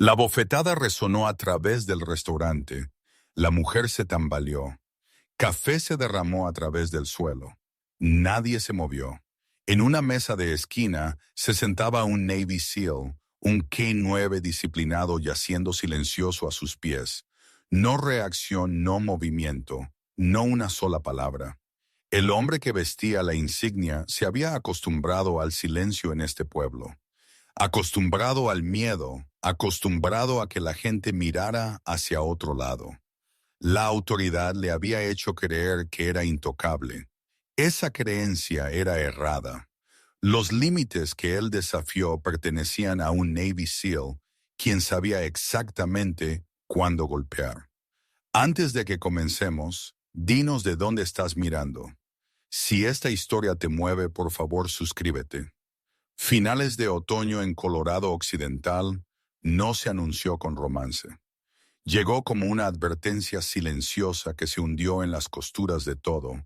La bofetada resonó a través del restaurante. La mujer se tambaleó. Café se derramó a través del suelo. Nadie se movió. En una mesa de esquina se sentaba un Navy SEAL, un K-9 disciplinado yaciendo silencioso a sus pies. No reacción, no movimiento, no una sola palabra. El hombre que vestía la insignia se había acostumbrado al silencio en este pueblo. Acostumbrado al miedo, acostumbrado a que la gente mirara hacia otro lado. La autoridad le había hecho creer que era intocable. Esa creencia era errada. Los límites que él desafió pertenecían a un Navy SEAL, quien sabía exactamente cuándo golpear. Antes de que comencemos, dinos de dónde estás mirando. Si esta historia te mueve, por favor suscríbete. Finales de otoño en Colorado Occidental no se anunció con romance. Llegó como una advertencia silenciosa que se hundió en las costuras de todo,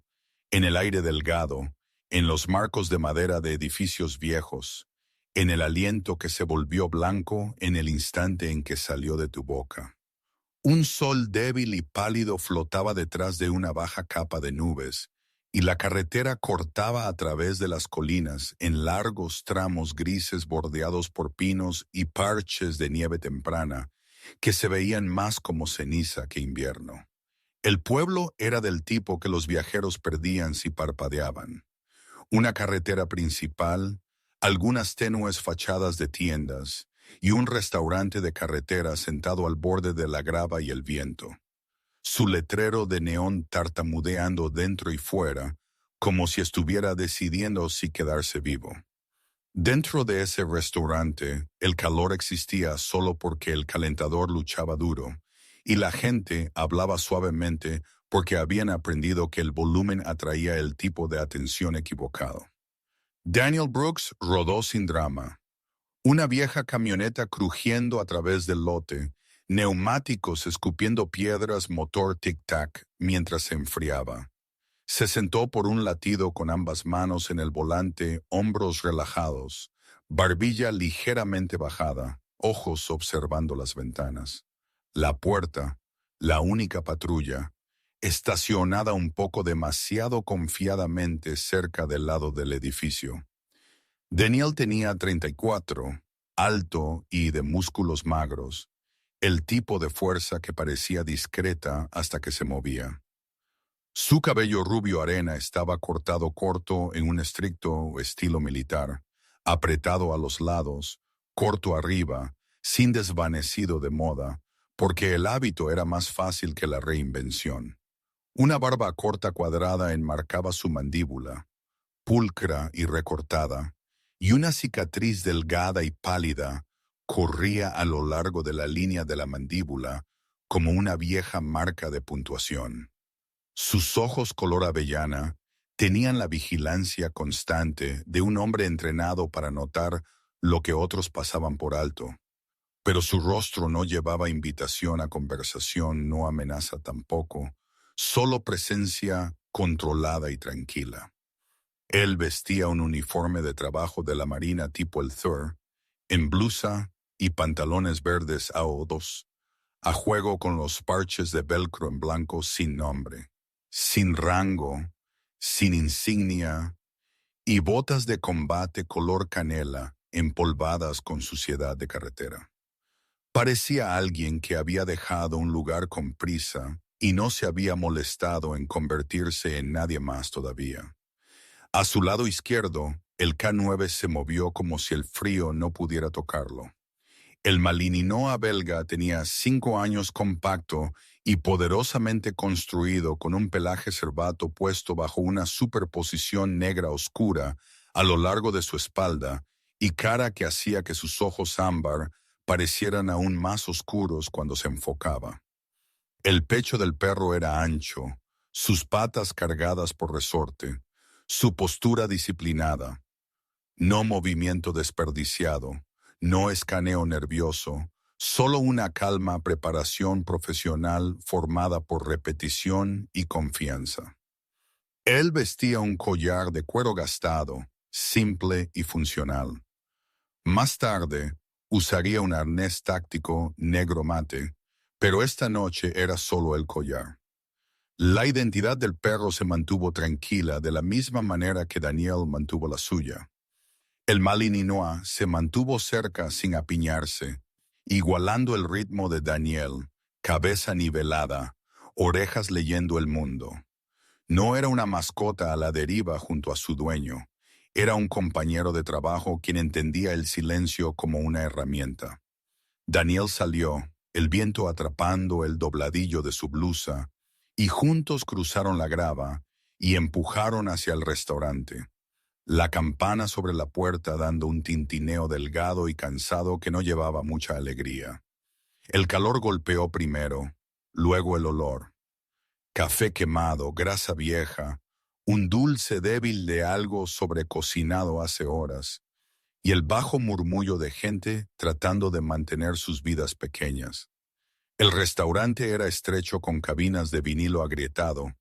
en el aire delgado, en los marcos de madera de edificios viejos, en el aliento que se volvió blanco en el instante en que salió de tu boca. Un sol débil y pálido flotaba detrás de una baja capa de nubes, y la carretera cortaba a través de las colinas en largos tramos grises bordeados por pinos y parches de nieve temprana, que se veían más como ceniza que invierno. El pueblo era del tipo que los viajeros perdían si parpadeaban. Una carretera principal, algunas tenues fachadas de tiendas y un restaurante de carretera sentado al borde de la grava y el viento. Su letrero de neón tartamudeando dentro y fuera, como si estuviera decidiendo si quedarse vivo. Dentro de ese restaurante, el calor existía solo porque el calentador luchaba duro, y la gente hablaba suavemente porque habían aprendido que el volumen atraía el tipo de atención equivocado. Daniel Brooks rodó sin drama. Una vieja camioneta crujiendo a través del lote, neumáticos escupiendo piedras, motor tic-tac mientras se enfriaba. Se sentó por un latido con ambas manos en el volante, hombros relajados, barbilla ligeramente bajada, ojos observando las ventanas. La puerta, la única patrulla, estacionada un poco demasiado confiadamente cerca del lado del edificio. Daniel tenía 34, alto y de músculos magros, el tipo de fuerza que parecía discreta hasta que se movía. Su cabello rubio arena estaba cortado corto en un estricto estilo militar, apretado a los lados, corto arriba, sin desvanecido de moda, porque el hábito era más fácil que la reinvención. Una barba corta cuadrada enmarcaba su mandíbula, pulcra y recortada, y una cicatriz delgada y pálida corría a lo largo de la línea de la mandíbula como una vieja marca de puntuación. Sus ojos color avellana tenían la vigilancia constante de un hombre entrenado para notar lo que otros pasaban por alto, pero su rostro no llevaba invitación a conversación, no amenaza tampoco, solo presencia controlada y tranquila. Él vestía un uniforme de trabajo de la Marina tipo el Thor, en blusa y pantalones verdes ahodos, a juego con los parches de velcro en blanco sin nombre, sin rango, sin insignia, y botas de combate color canela empolvadas con suciedad de carretera. Parecía alguien que había dejado un lugar con prisa y no se había molestado en convertirse en nadie más todavía. A su lado izquierdo, el K-9 se movió como si el frío no pudiera tocarlo. El Malinois belga tenía 5 años, compacto y poderosamente construido, con un pelaje cervato puesto bajo una superposición negra oscura a lo largo de su espalda y cara que hacía que sus ojos ámbar parecieran aún más oscuros cuando se enfocaba. El pecho del perro era ancho, sus patas cargadas por resorte, su postura disciplinada. No movimiento desperdiciado, no escaneo nervioso, solo una calma preparación profesional formada por repetición y confianza. Él vestía un collar de cuero gastado, simple y funcional. Más tarde, Usaría un arnés táctico negro mate, pero esta noche era solo el collar. La identidad del perro se mantuvo tranquila de la misma manera que Daniel mantuvo la suya. El Malinois se mantuvo cerca sin apiñarse, igualando el ritmo de Daniel, cabeza nivelada, orejas leyendo el mundo. No era una mascota a la deriva junto a su dueño, era un compañero de trabajo quien entendía el silencio como una herramienta. Daniel salió, el viento atrapando el dobladillo de su blusa, y juntos cruzaron la grava y empujaron hacia el restaurante. La campana sobre la puerta dando un tintineo delgado y cansado que no llevaba mucha alegría. El calor golpeó primero, luego el olor. Café quemado, grasa vieja, un dulce débil de algo sobrecocinado hace horas, y el bajo murmullo de gente tratando de mantener sus vidas pequeñas. El restaurante era estrecho con cabinas de vinilo agrietado,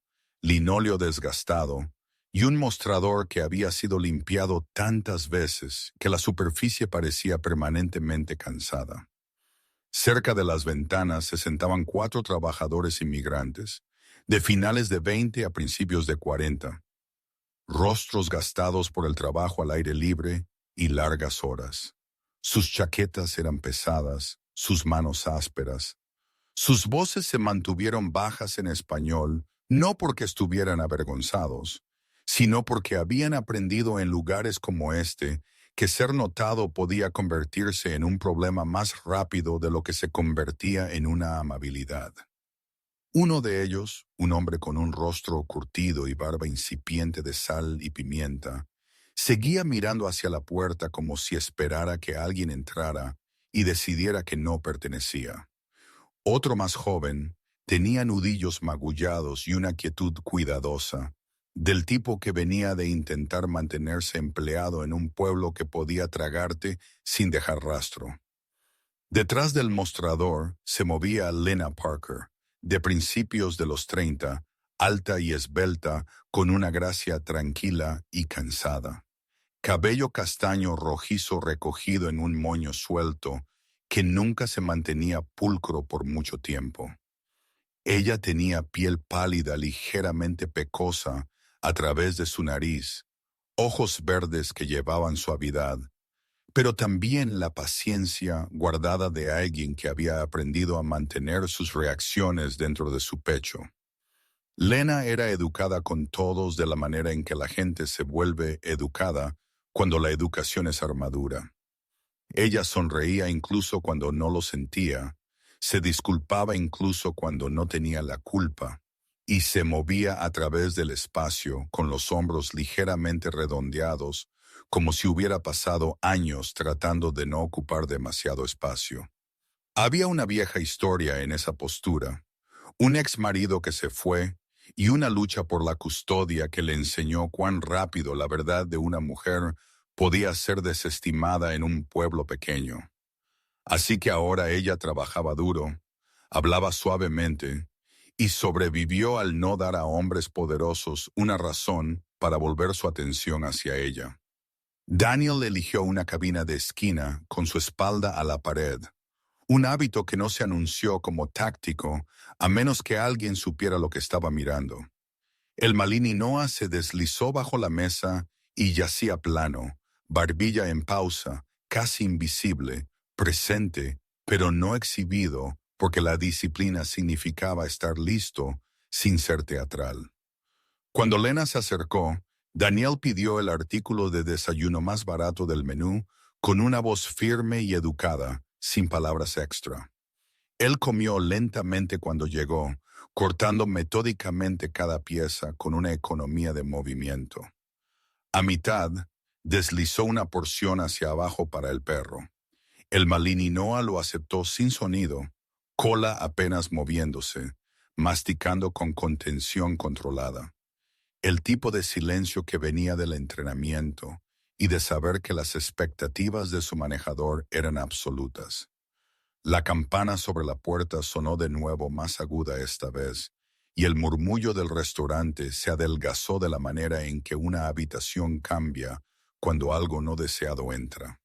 linóleo desgastado, y un mostrador que había sido limpiado tantas veces que la superficie parecía permanentemente cansada. Cerca de las ventanas se sentaban 4 trabajadores inmigrantes, de finales de 20 a principios de 40, rostros gastados por el trabajo al aire libre y largas horas. Sus chaquetas eran pesadas, sus manos ásperas. Sus voces se mantuvieron bajas en español, no porque estuvieran avergonzados, sino porque habían aprendido en lugares como este que ser notado podía convertirse en un problema más rápido de lo que se convertía en una amabilidad. Uno de ellos, un hombre con un rostro curtido y barba incipiente de sal y pimienta, seguía mirando hacia la puerta como si esperara que alguien entrara y decidiera que no pertenecía. Otro más joven tenía nudillos magullados y una quietud cuidadosa, del tipo que venía de intentar mantenerse empleado en un pueblo que podía tragarte sin dejar rastro. Detrás del mostrador se movía Lena Parker, de principios de los 30, alta y esbelta, con una gracia tranquila y cansada. Cabello castaño rojizo recogido en un moño suelto, que nunca se mantenía pulcro por mucho tiempo. Ella tenía piel pálida ligeramente pecosa a través de su nariz, ojos verdes que llevaban suavidad, pero también la paciencia guardada de alguien que había aprendido a mantener sus reacciones dentro de su pecho. Lena era educada con todos de la manera en que la gente se vuelve educada cuando la educación es armadura. Ella sonreía incluso cuando no lo sentía, se disculpaba incluso cuando no tenía la culpa, y se movía a través del espacio con los hombros ligeramente redondeados, como si hubiera pasado años tratando de no ocupar demasiado espacio. Había una vieja historia en esa postura, un ex marido que se fue y una lucha por la custodia que le enseñó cuán rápido la verdad de una mujer podía ser desestimada en un pueblo pequeño. Así que ahora ella trabajaba duro, hablaba suavemente y sobrevivió al no dar a hombres poderosos una razón para volver su atención hacia ella. Daniel eligió una cabina de esquina con su espalda a la pared, un hábito que no se anunció como táctico a menos que alguien supiera lo que estaba mirando. El Malinois se deslizó bajo la mesa y yacía plano, barbilla en pausa, casi invisible, presente, pero no exhibido, porque la disciplina significaba estar listo sin ser teatral. Cuando Lena se acercó, Daniel pidió el artículo de desayuno más barato del menú con una voz firme y educada, sin palabras extra. Él comió lentamente cuando llegó, cortando metódicamente cada pieza con una economía de movimiento. A mitad, deslizó una porción hacia abajo para el perro. El Malinois lo aceptó sin sonido, cola apenas moviéndose, masticando con contención controlada. El tipo de silencio que venía del entrenamiento y de saber que las expectativas de su manejador eran absolutas. La campana sobre la puerta sonó de nuevo más aguda esta vez, y el murmullo del restaurante se adelgazó de la manera en que una habitación cambia cuando algo no deseado entra.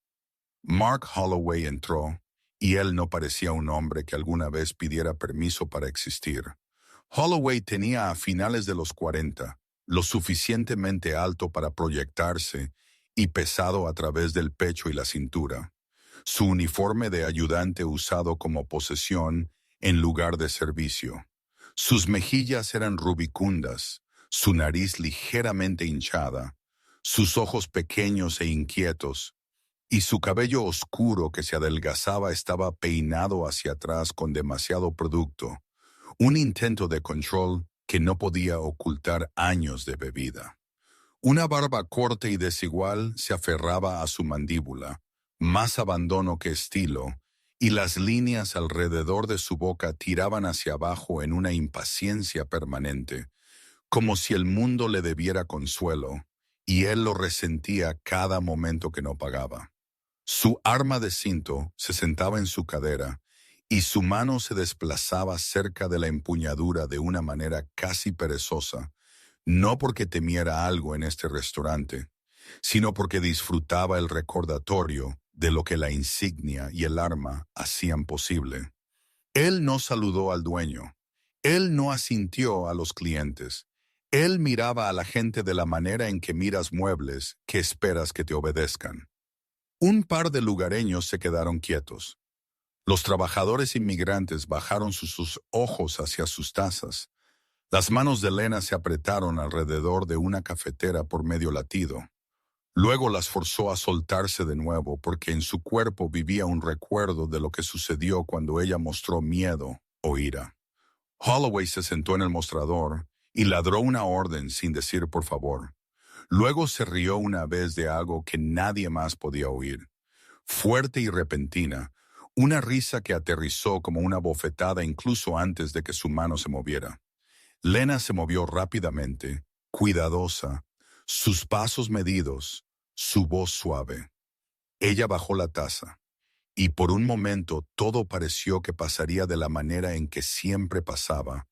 Mark Holloway entró, y él no parecía un hombre que alguna vez pidiera permiso para existir. Holloway tenía a finales de los 40, lo suficientemente alto para proyectarse y pesado a través del pecho y la cintura. Su uniforme de ayudante usado como posesión en lugar de servicio. Sus mejillas eran rubicundas, su nariz ligeramente hinchada, sus ojos pequeños e inquietos, y su cabello oscuro que se adelgazaba estaba peinado hacia atrás con demasiado producto, un intento de control que no podía ocultar años de bebida. Una barba corta y desigual se aferraba a su mandíbula, más abandono que estilo, y las líneas alrededor de su boca tiraban hacia abajo en una impaciencia permanente, como si el mundo le debiera consuelo, y él lo resentía cada momento que no pagaba. Su arma de cinto se sentaba en su cadera, y su mano se desplazaba cerca de la empuñadura de una manera casi perezosa, no porque temiera algo en este restaurante, sino porque disfrutaba el recordatorio de lo que la insignia y el arma hacían posible. Él no saludó al dueño. Él no asintió a los clientes. Él miraba a la gente de la manera en que miras muebles que esperas que te obedezcan. Un par de lugareños se quedaron quietos. Los trabajadores inmigrantes bajaron sus ojos hacia sus tazas. Las manos de Lena se apretaron alrededor de una cafetera por medio latido. Luego las forzó a soltarse de nuevo porque en su cuerpo vivía un recuerdo de lo que sucedió cuando ella mostró miedo o ira. Holloway se sentó en el mostrador y ladró una orden sin decir por favor. Luego se rió una vez de algo que nadie más podía oír. Fuerte y repentina, una risa que aterrizó como una bofetada incluso antes de que su mano se moviera. Lena se movió rápidamente, cuidadosa, sus pasos medidos, su voz suave. Ella bajó la taza, y por un momento todo pareció que pasaría de la manera en que siempre pasaba,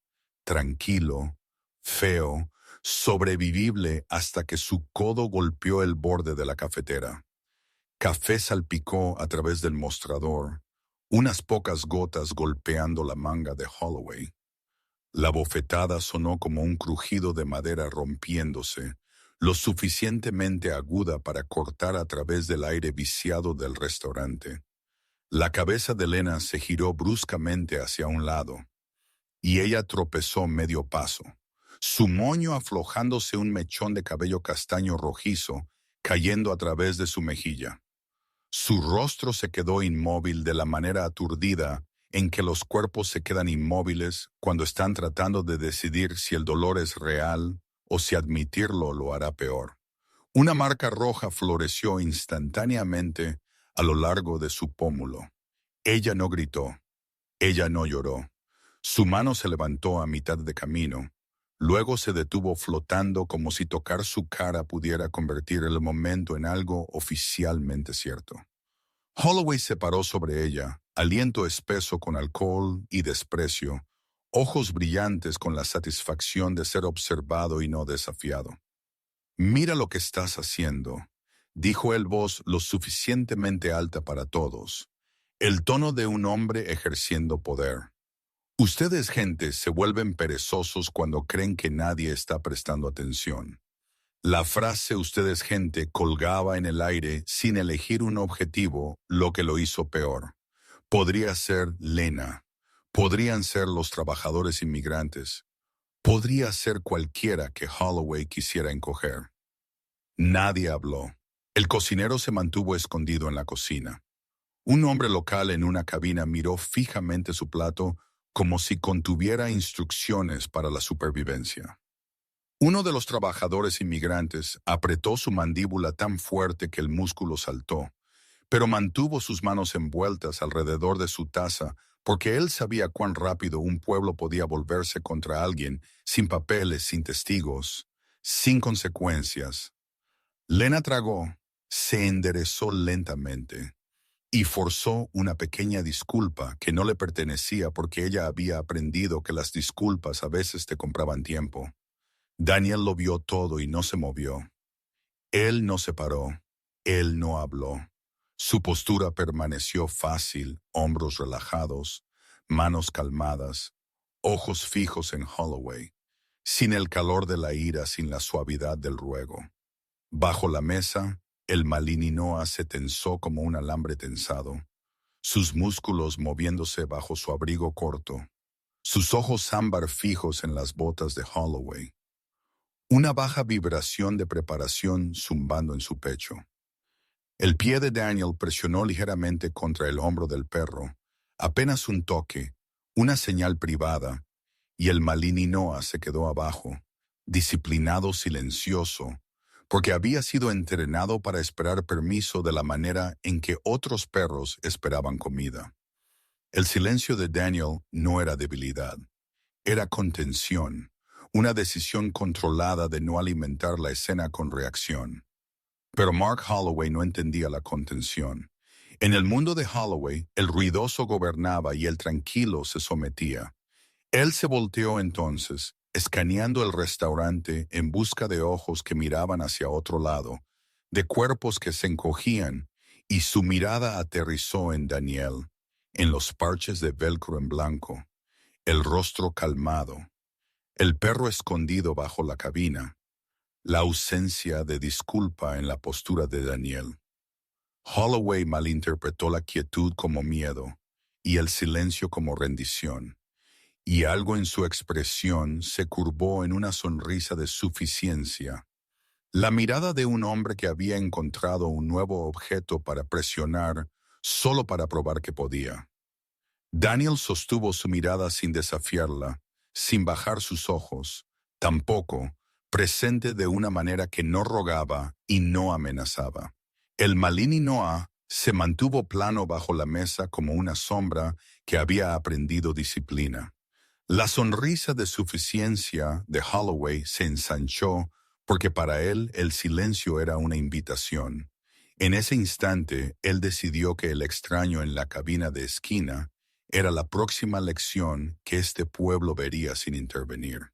tranquilo, feo, sobrevivible hasta que su codo golpeó el borde de la cafetera. Café salpicó a través del mostrador, unas pocas gotas golpeando la manga de Holloway. La bofetada sonó como un crujido de madera rompiéndose, lo suficientemente aguda para cortar a través del aire viciado del restaurante. La cabeza de Lena se giró bruscamente hacia un lado, y ella tropezó medio paso, su moño aflojándose un mechón de cabello castaño rojizo, cayendo a través de su mejilla. Su rostro se quedó inmóvil de la manera aturdida en que los cuerpos se quedan inmóviles cuando están tratando de decidir si el dolor es real o si admitirlo lo hará peor. Una marca roja floreció instantáneamente a lo largo de su pómulo. Ella no gritó, ella no lloró. Su mano se levantó a mitad de camino, luego se detuvo flotando como si tocar su cara pudiera convertir el momento en algo oficialmente cierto. Holloway se paró sobre ella, aliento espeso con alcohol y desprecio, ojos brillantes con la satisfacción de ser observado y no desafiado. «Mira lo que estás haciendo», dijo él voz lo suficientemente alta para todos, el tono de un hombre ejerciendo poder. «Ustedes, gente, se vuelven perezosos cuando creen que nadie está prestando atención». La frase «ustedes, gente» colgaba en el aire sin elegir un objetivo, lo que lo hizo peor. Podría ser Lena, podrían ser los trabajadores inmigrantes, podría ser cualquiera que Holloway quisiera encoger. Nadie habló. El cocinero se mantuvo escondido en la cocina. Un hombre local en una cabina miró fijamente su plato como si contuviera instrucciones para la supervivencia. Uno de los trabajadores inmigrantes apretó su mandíbula tan fuerte que el músculo saltó, pero mantuvo sus manos envueltas alrededor de su taza porque él sabía cuán rápido un pueblo podía volverse contra alguien sin papeles, sin testigos, sin consecuencias. Lena tragó, se enderezó lentamente y forzó una pequeña disculpa que no le pertenecía porque ella había aprendido que las disculpas a veces te compraban tiempo. Daniel lo vio todo y no se movió. Él no se paró, él no habló. Su postura permaneció fácil, hombros relajados, manos calmadas, ojos fijos en Holloway, sin el calor de la ira, sin la suavidad del ruego. Bajo la mesa, el Malinois se tensó como un alambre tensado, sus músculos moviéndose bajo su abrigo corto, sus ojos ámbar fijos en las botas de Holloway. Una baja vibración de preparación zumbando en su pecho. El pie de Daniel presionó ligeramente contra el hombro del perro, apenas un toque, una señal privada, y el Malinois se quedó abajo, disciplinado, silencioso, porque había sido entrenado para esperar permiso de la manera en que otros perros esperaban comida. El silencio de Daniel no era debilidad, era contención, una decisión controlada de no alimentar la escena con reacción. Pero Mark Holloway no entendía la contención. En el mundo de Holloway, el ruidoso gobernaba y el tranquilo se sometía. Él se volteó entonces, escaneando el restaurante en busca de ojos que miraban hacia otro lado, de cuerpos que se encogían, y su mirada aterrizó en Daniel, en los parches de velcro en blanco, el rostro calmado, el perro escondido bajo la cabina, la ausencia de disculpa en la postura de Daniel. Holloway malinterpretó la quietud como miedo y el silencio como rendición, y algo en su expresión se curvó en una sonrisa de suficiencia. La mirada de un hombre que había encontrado un nuevo objeto para presionar solo para probar que podía. Daniel sostuvo su mirada sin desafiarla, sin bajar sus ojos, tampoco, presente de una manera que no rogaba y no amenazaba. El Malinois se mantuvo plano bajo la mesa como una sombra que había aprendido disciplina. La sonrisa de suficiencia de Holloway se ensanchó porque para él el silencio era una invitación. En ese instante, él decidió que el extraño en la cabina de esquina era la próxima lección que este pueblo vería sin intervenir.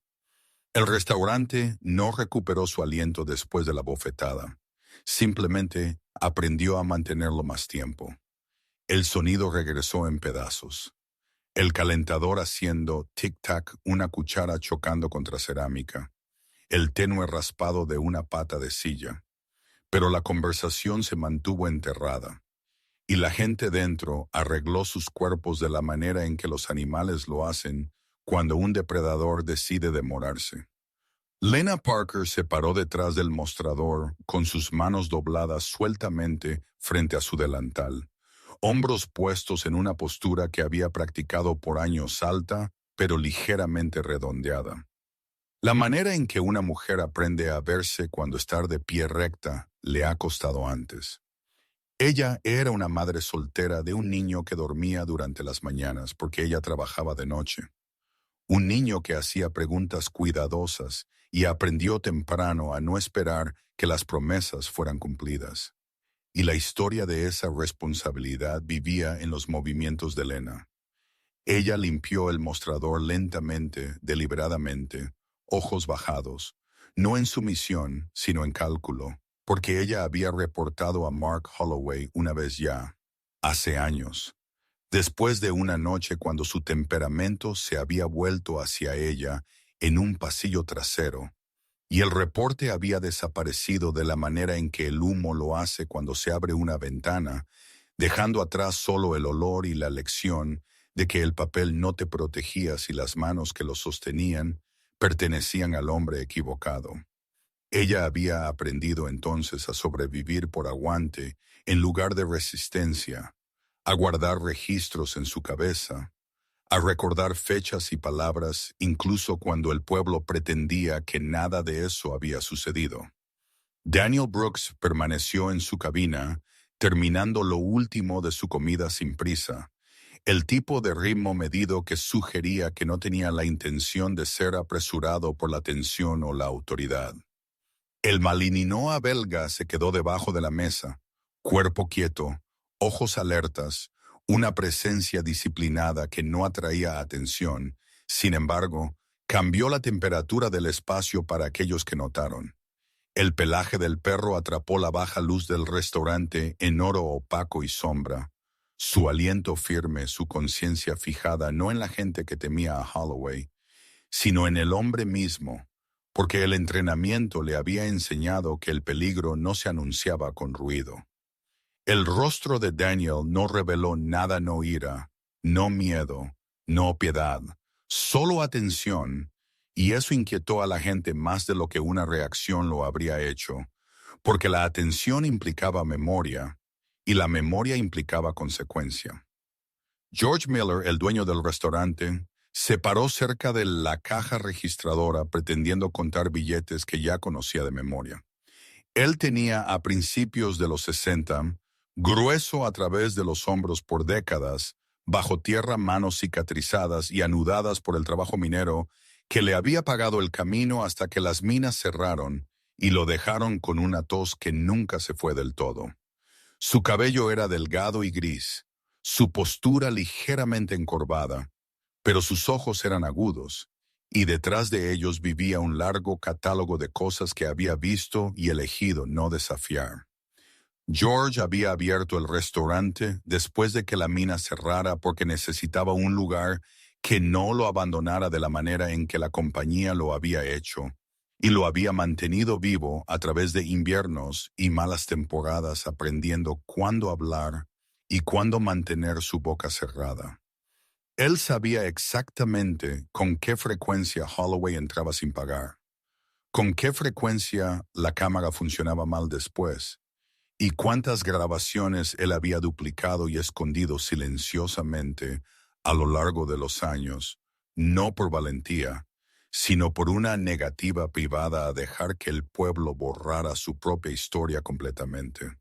El restaurante no recuperó su aliento después de la bofetada. Simplemente aprendió a mantenerlo más tiempo. El sonido regresó en pedazos. El calentador haciendo tic-tac, una cuchara chocando contra cerámica. El tenue raspado de una pata de silla. Pero la conversación se mantuvo enterrada. Y la gente dentro arregló sus cuerpos de la manera en que los animales lo hacen cuando un depredador decide demorarse. Lena Parker se paró detrás del mostrador con sus manos dobladas sueltamente frente a su delantal, hombros puestos en una postura que había practicado por años alta, pero ligeramente redondeada. La manera en que una mujer aprende a verse cuando estar de pie recta le ha costado antes. Ella era una madre soltera de un niño que dormía durante las mañanas porque ella trabajaba de noche. Un niño que hacía preguntas cuidadosas y aprendió temprano a no esperar que las promesas fueran cumplidas. Y la historia de esa responsabilidad vivía en los movimientos de Lena. Ella limpió el mostrador lentamente, deliberadamente, ojos bajados, no en sumisión, sino en cálculo, porque ella había reportado a Mark Holloway una vez ya, hace años, después de una noche cuando su temperamento se había vuelto hacia ella en un pasillo trasero, y el reporte había desaparecido de la manera en que el humo lo hace cuando se abre una ventana, dejando atrás solo el olor y la lección de que el papel no te protegía si las manos que lo sostenían pertenecían al hombre equivocado. Ella había aprendido entonces a sobrevivir por aguante en lugar de resistencia, a guardar registros en su cabeza, a recordar fechas y palabras incluso cuando el pueblo pretendía que nada de eso había sucedido. Daniel Brooks permaneció en su cabina, terminando lo último de su comida sin prisa, el tipo de ritmo medido que sugería que no tenía la intención de ser apresurado por la tensión o la autoridad. El Malinois belga se quedó debajo de la mesa, cuerpo quieto, ojos alertas, una presencia disciplinada que no atraía atención. Sin embargo, cambió la temperatura del espacio para aquellos que notaron. El pelaje del perro atrapó la baja luz del restaurante en oro opaco y sombra. Su aliento firme, su conciencia fijada no en la gente que temía a Holloway, sino en el hombre mismo, porque el entrenamiento le había enseñado que el peligro no se anunciaba con ruido. El rostro de Daniel no reveló nada, no ira, no miedo, no piedad, solo atención, y eso inquietó a la gente más de lo que una reacción lo habría hecho, porque la atención implicaba memoria, y la memoria implicaba consecuencia. George Miller, el dueño del restaurante, se paró cerca de la caja registradora pretendiendo contar billetes que ya conocía de memoria. Él tenía a principios de los 60, grueso a través de los hombros por décadas, bajo tierra manos cicatrizadas y anudadas por el trabajo minero, que le había pagado el camino hasta que las minas cerraron y lo dejaron con una tos que nunca se fue del todo. Su cabello era delgado y gris, su postura ligeramente encorvada, pero sus ojos eran agudos, y detrás de ellos vivía un largo catálogo de cosas que había visto y elegido no desafiar. George había abierto el restaurante después de que la mina cerrara porque necesitaba un lugar que no lo abandonara de la manera en que la compañía lo había hecho, y lo había mantenido vivo a través de inviernos y malas temporadas aprendiendo cuándo hablar y cuándo mantener su boca cerrada. Él sabía exactamente con qué frecuencia Holloway entraba sin pagar, con qué frecuencia la cámara funcionaba mal después, y cuántas grabaciones él había duplicado y escondido silenciosamente a lo largo de los años, no por valentía, sino por una negativa privada a dejar que el pueblo borrara su propia historia completamente.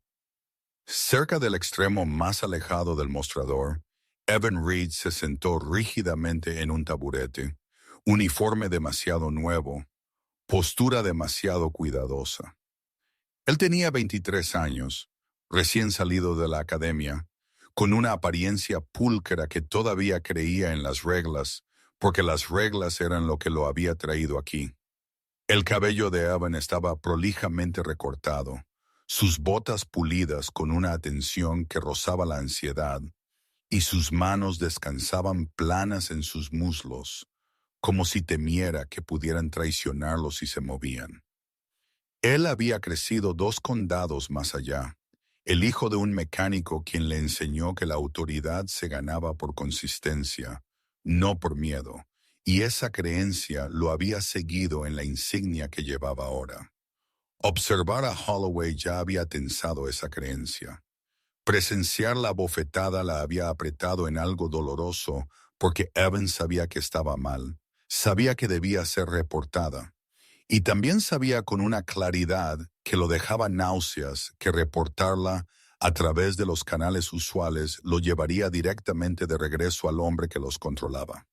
Cerca del extremo más alejado del mostrador, Evan Reed se sentó rígidamente en un taburete, uniforme demasiado nuevo, postura demasiado cuidadosa. Él tenía 23 años, recién salido de la academia, con una apariencia pulcra que todavía creía en las reglas, porque las reglas eran lo que lo había traído aquí. El cabello de Evan estaba prolijamente recortado, sus botas pulidas con una atención que rozaba la ansiedad, y sus manos descansaban planas en sus muslos, como si temiera que pudieran traicionarlos si se movían. Él había crecido 2 condados más allá, el hijo de un mecánico quien le enseñó que la autoridad se ganaba por consistencia, no por miedo, y esa creencia lo había seguido en la insignia que llevaba ahora. Observar a Holloway ya había tensado esa creencia. Presenciar la bofetada la había apretado en algo doloroso porque Evan sabía que estaba mal, sabía que debía ser reportada, y también sabía con una claridad que lo dejaba náuseas que reportarla a través de los canales usuales lo llevaría directamente de regreso al hombre que los controlaba.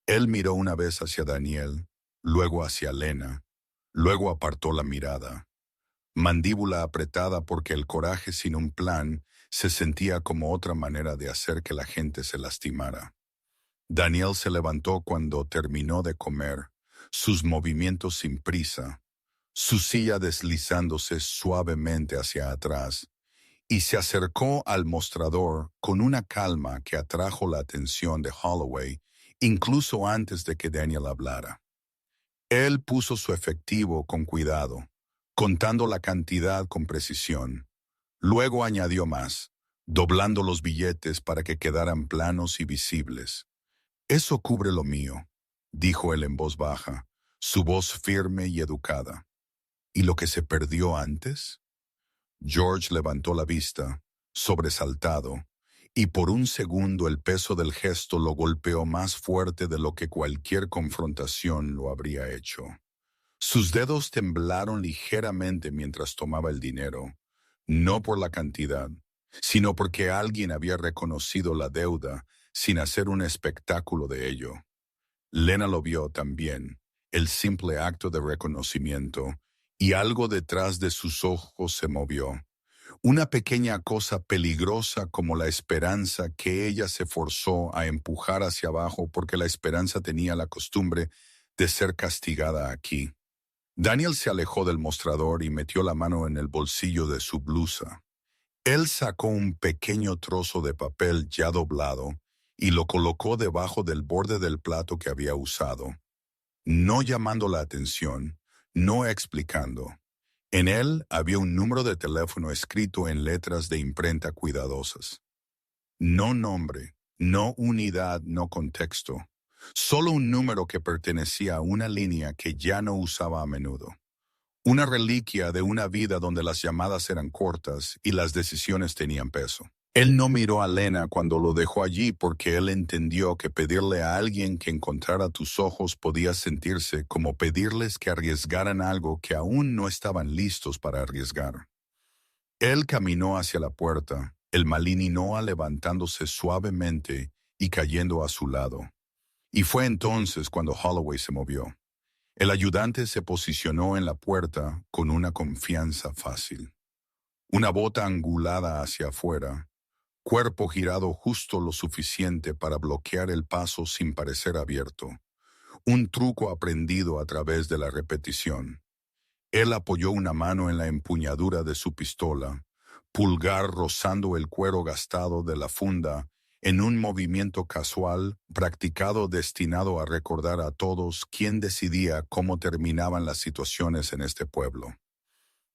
Él miró una vez hacia Daniel, luego hacia Lena, luego apartó la mirada. Mandíbula apretada porque el coraje sin un plan se sentía como otra manera de hacer que la gente se lastimara. Daniel se levantó cuando terminó de comer, sus movimientos sin prisa, su silla deslizándose suavemente hacia atrás, y se acercó al mostrador con una calma que atrajo la atención de Holloway incluso antes de que Daniel hablara. Él puso su efectivo con cuidado, contando la cantidad con precisión. Luego añadió más, doblando los billetes para que quedaran planos y visibles. «Eso cubre lo mío», dijo él en voz baja, su voz firme y educada. «¿Y lo que se perdió antes?» George levantó la vista, sobresaltado, y por un segundo el peso del gesto lo golpeó más fuerte de lo que cualquier confrontación lo habría hecho. Sus dedos temblaron ligeramente mientras tomaba el dinero, no por la cantidad, sino porque alguien había reconocido la deuda sin hacer un espectáculo de ello. Lena lo vio también, el simple acto de reconocimiento, y algo detrás de sus ojos se movió. Una pequeña cosa peligrosa como la esperanza que ella se forzó a empujar hacia abajo porque la esperanza tenía la costumbre de ser castigada aquí. Daniel se alejó del mostrador y metió la mano en el bolsillo de su blusa. Él sacó un pequeño trozo de papel ya doblado y lo colocó debajo del borde del plato que había usado, no llamando la atención, no explicando. En él había un número de teléfono escrito en letras de imprenta cuidadosas. No nombre, no unidad, no contexto. Solo un número que pertenecía a una línea que ya no usaba a menudo. Una reliquia de una vida donde las llamadas eran cortas y las decisiones tenían peso. Él no miró a Lena cuando lo dejó allí porque él entendió que pedirle a alguien que encontrara tus ojos podía sentirse como pedirles que arriesgaran algo que aún no estaban listos para arriesgar. Él caminó hacia la puerta, el Malinois levantándose suavemente y cayendo a su lado. Y fue entonces cuando Holloway se movió. El ayudante se posicionó en la puerta con una confianza fácil. Una bota angulada hacia afuera, cuerpo girado justo lo suficiente para bloquear el paso sin parecer abierto. Un truco aprendido a través de la repetición. Él apoyó una mano en la empuñadura de su pistola, pulgar rozando el cuero gastado de la funda, en un movimiento casual, practicado destinado a recordar a todos quién decidía cómo terminaban las situaciones en este pueblo.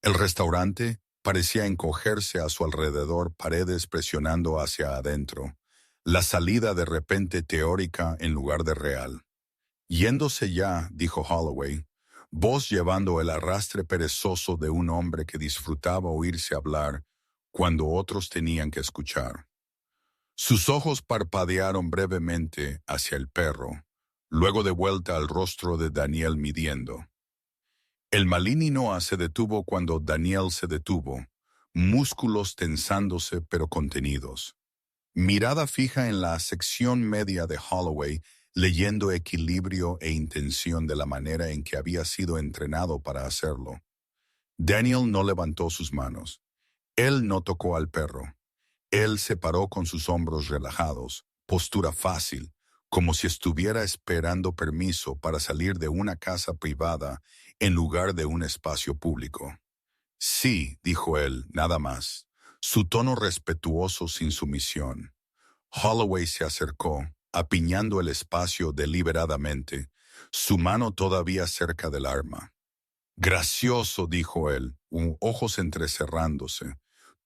El restaurante parecía encogerse a su alrededor, paredes presionando hacia adentro, la salida de repente teórica en lugar de real. Yéndose ya, dijo Holloway, voz llevando el arrastre perezoso de un hombre que disfrutaba oírse hablar cuando otros tenían que escuchar. Sus ojos parpadearon brevemente hacia el perro, luego de vuelta al rostro de Daniel midiendo. El Malinois se detuvo cuando Daniel se detuvo, músculos tensándose pero contenidos. Mirada fija en la sección media de Holloway, leyendo equilibrio e intención de la manera en que había sido entrenado para hacerlo. Daniel no levantó sus manos. Él no tocó al perro. Él se paró con sus hombros relajados, postura fácil, como si estuviera esperando permiso para salir de una casa privada en lugar de un espacio público. Sí, dijo él, nada más. Su tono respetuoso sin sumisión. Holloway se acercó, apiñando el espacio deliberadamente, su mano todavía cerca del arma. Gracioso, dijo él, ojos entrecerrándose.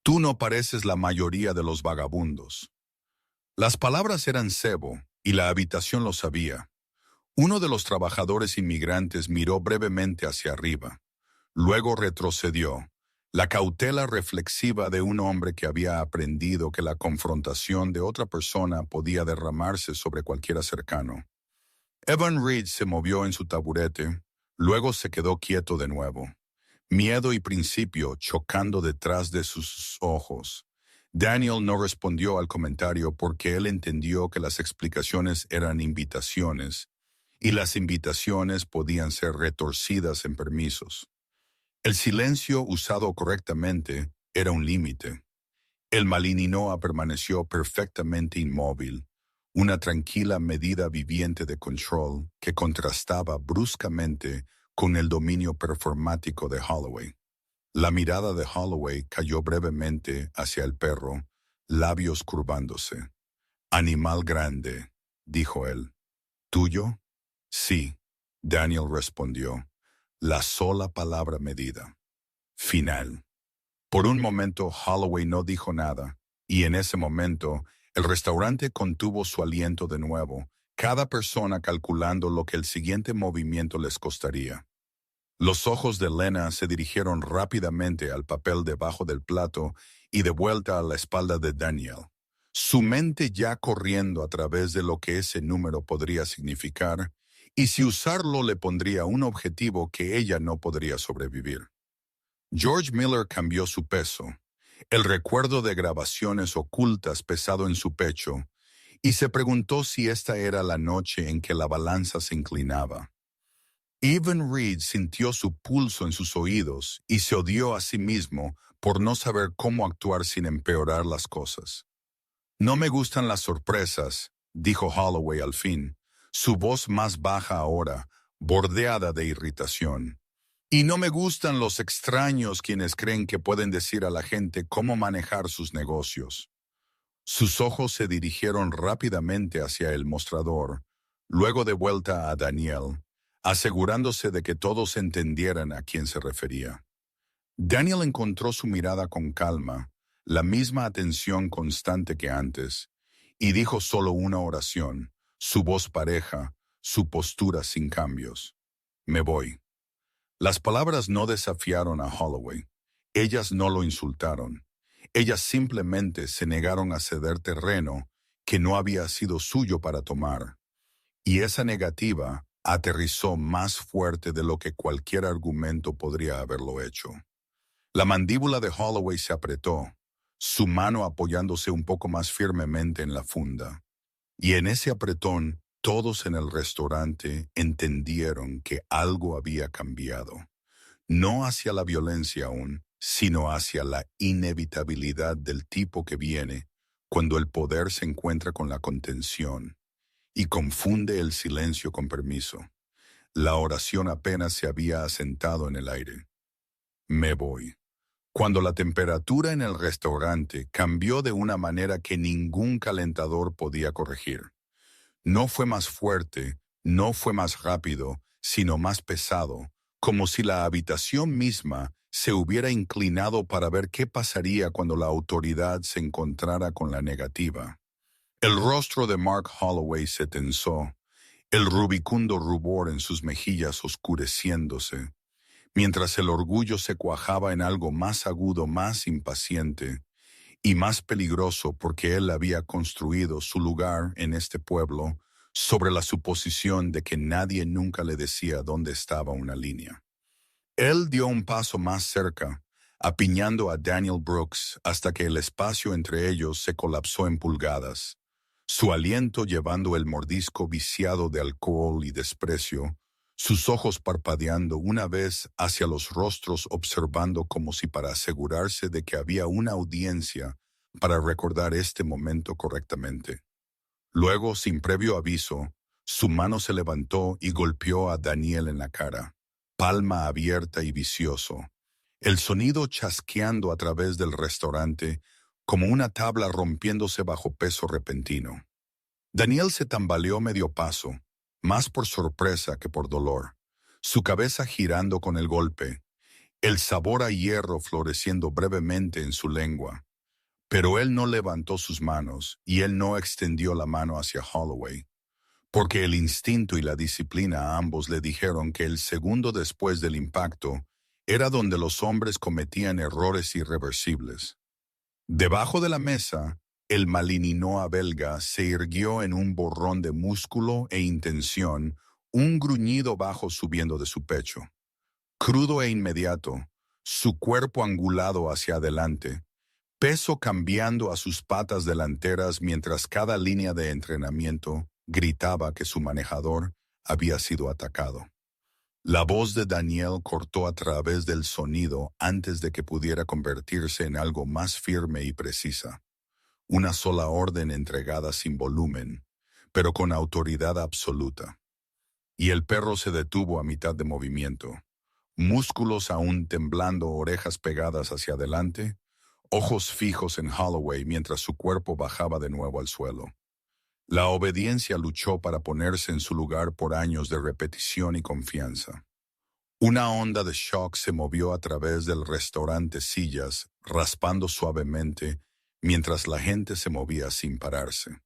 Tú no pareces la mayoría de los vagabundos. Las palabras eran cebo, y la habitación lo sabía. Uno de los trabajadores inmigrantes miró brevemente hacia arriba. Luego retrocedió, la cautela reflexiva de un hombre que había aprendido que la confrontación de otra persona podía derramarse sobre cualquiera cercano. Evan Reed se movió en su taburete, luego se quedó quieto de nuevo. Miedo y principio chocando detrás de sus ojos. Daniel no respondió al comentario porque él entendió que las explicaciones eran invitaciones, y las invitaciones podían ser retorcidas en permisos. El silencio usado correctamente era un límite. El Malinois permaneció perfectamente inmóvil, una tranquila medida viviente de control que contrastaba bruscamente con el dominio performático de Holloway. La mirada de Holloway cayó brevemente hacia el perro, labios curvándose. «Animal grande», dijo él. «¿Tuyo?» «Sí», Daniel respondió. La sola palabra medida. Final. Por un momento Holloway no dijo nada, y en ese momento el restaurante contuvo su aliento de nuevo, cada persona calculando lo que el siguiente movimiento les costaría. Los ojos de Lena se dirigieron rápidamente al papel debajo del plato y de vuelta a la espalda de Daniel, su mente ya corriendo a través de lo que ese número podría significar, y si usarlo le pondría un objetivo que ella no podría sobrevivir. George Miller cambió su peso, el recuerdo de grabaciones ocultas pesado en su pecho, y se preguntó si esta era la noche en que la balanza se inclinaba. Evan Reed sintió su pulso en sus oídos y se odió a sí mismo por no saber cómo actuar sin empeorar las cosas. «No me gustan las sorpresas», dijo Holloway al fin, su voz más baja ahora, bordeada de irritación. Y no me gustan los extraños quienes creen que pueden decir a la gente cómo manejar sus negocios. Sus ojos se dirigieron rápidamente hacia el mostrador, luego de vuelta a Daniel, asegurándose de que todos entendieran a quién se refería. Daniel encontró su mirada con calma, la misma atención constante que antes, y dijo solo una oración, su voz pareja, su postura sin cambios. Me voy. Las palabras no desafiaron a Holloway. Ellas no lo insultaron. Ellas simplemente se negaron a ceder terreno que no había sido suyo para tomar. Y esa negativa aterrizó más fuerte de lo que cualquier argumento podría haberlo hecho. La mandíbula de Holloway se apretó, su mano apoyándose un poco más firmemente en la funda. Y en ese apretón, todos en el restaurante entendieron que algo había cambiado. No hacia la violencia aún, sino hacia la inevitabilidad del tipo que viene cuando el poder se encuentra con la contención y confunde el silencio con permiso. La oración apenas se había asentado en el aire. Me voy. Cuando la temperatura en el restaurante cambió de una manera que ningún calentador podía corregir. No fue más fuerte, no fue más rápido, sino más pesado, como si la habitación misma se hubiera inclinado para ver qué pasaría cuando la autoridad se encontrara con la negativa. El rostro de Mark Holloway se tensó, el rubicundo rubor en sus mejillas oscureciéndose, mientras el orgullo se cuajaba en algo más agudo, más impaciente y más peligroso porque él había construido su lugar en este pueblo sobre la suposición de que nadie nunca le decía dónde estaba una línea. Él dio un paso más cerca, apiñando a Daniel Brooks hasta que el espacio entre ellos se colapsó en pulgadas, su aliento llevando el mordisco viciado de alcohol y desprecio, sus ojos parpadeando una vez hacia los rostros observando como si para asegurarse de que había una audiencia para recordar este momento correctamente. Luego, sin previo aviso, su mano se levantó y golpeó a Daniel en la cara, palma abierta y vicioso, el sonido chasqueando a través del restaurante como una tabla rompiéndose bajo peso repentino. Daniel se tambaleó medio paso, más por sorpresa que por dolor, su cabeza girando con el golpe, el sabor a hierro floreciendo brevemente en su lengua. Pero él no levantó sus manos y él no extendió la mano hacia Holloway, porque el instinto y la disciplina a ambos le dijeron que el segundo después del impacto era donde los hombres cometían errores irreversibles. Debajo de la mesa, el Malinois belga se irguió en un borrón de músculo e intención, un gruñido bajo subiendo de su pecho. Crudo e inmediato, su cuerpo angulado hacia adelante, peso cambiando a sus patas delanteras mientras cada línea de entrenamiento gritaba que su manejador había sido atacado. La voz de Daniel cortó a través del sonido antes de que pudiera convertirse en algo más firme y precisa. Una sola orden entregada sin volumen, pero con autoridad absoluta. Y el perro se detuvo a mitad de movimiento, músculos aún temblando, orejas pegadas hacia adelante, ojos fijos en Holloway mientras su cuerpo bajaba de nuevo al suelo. La obediencia luchó para ponerse en su lugar por años de repetición y confianza. Una onda de shock se movió a través del restaurante sillas, raspando suavemente, mientras la gente se movía sin pararse.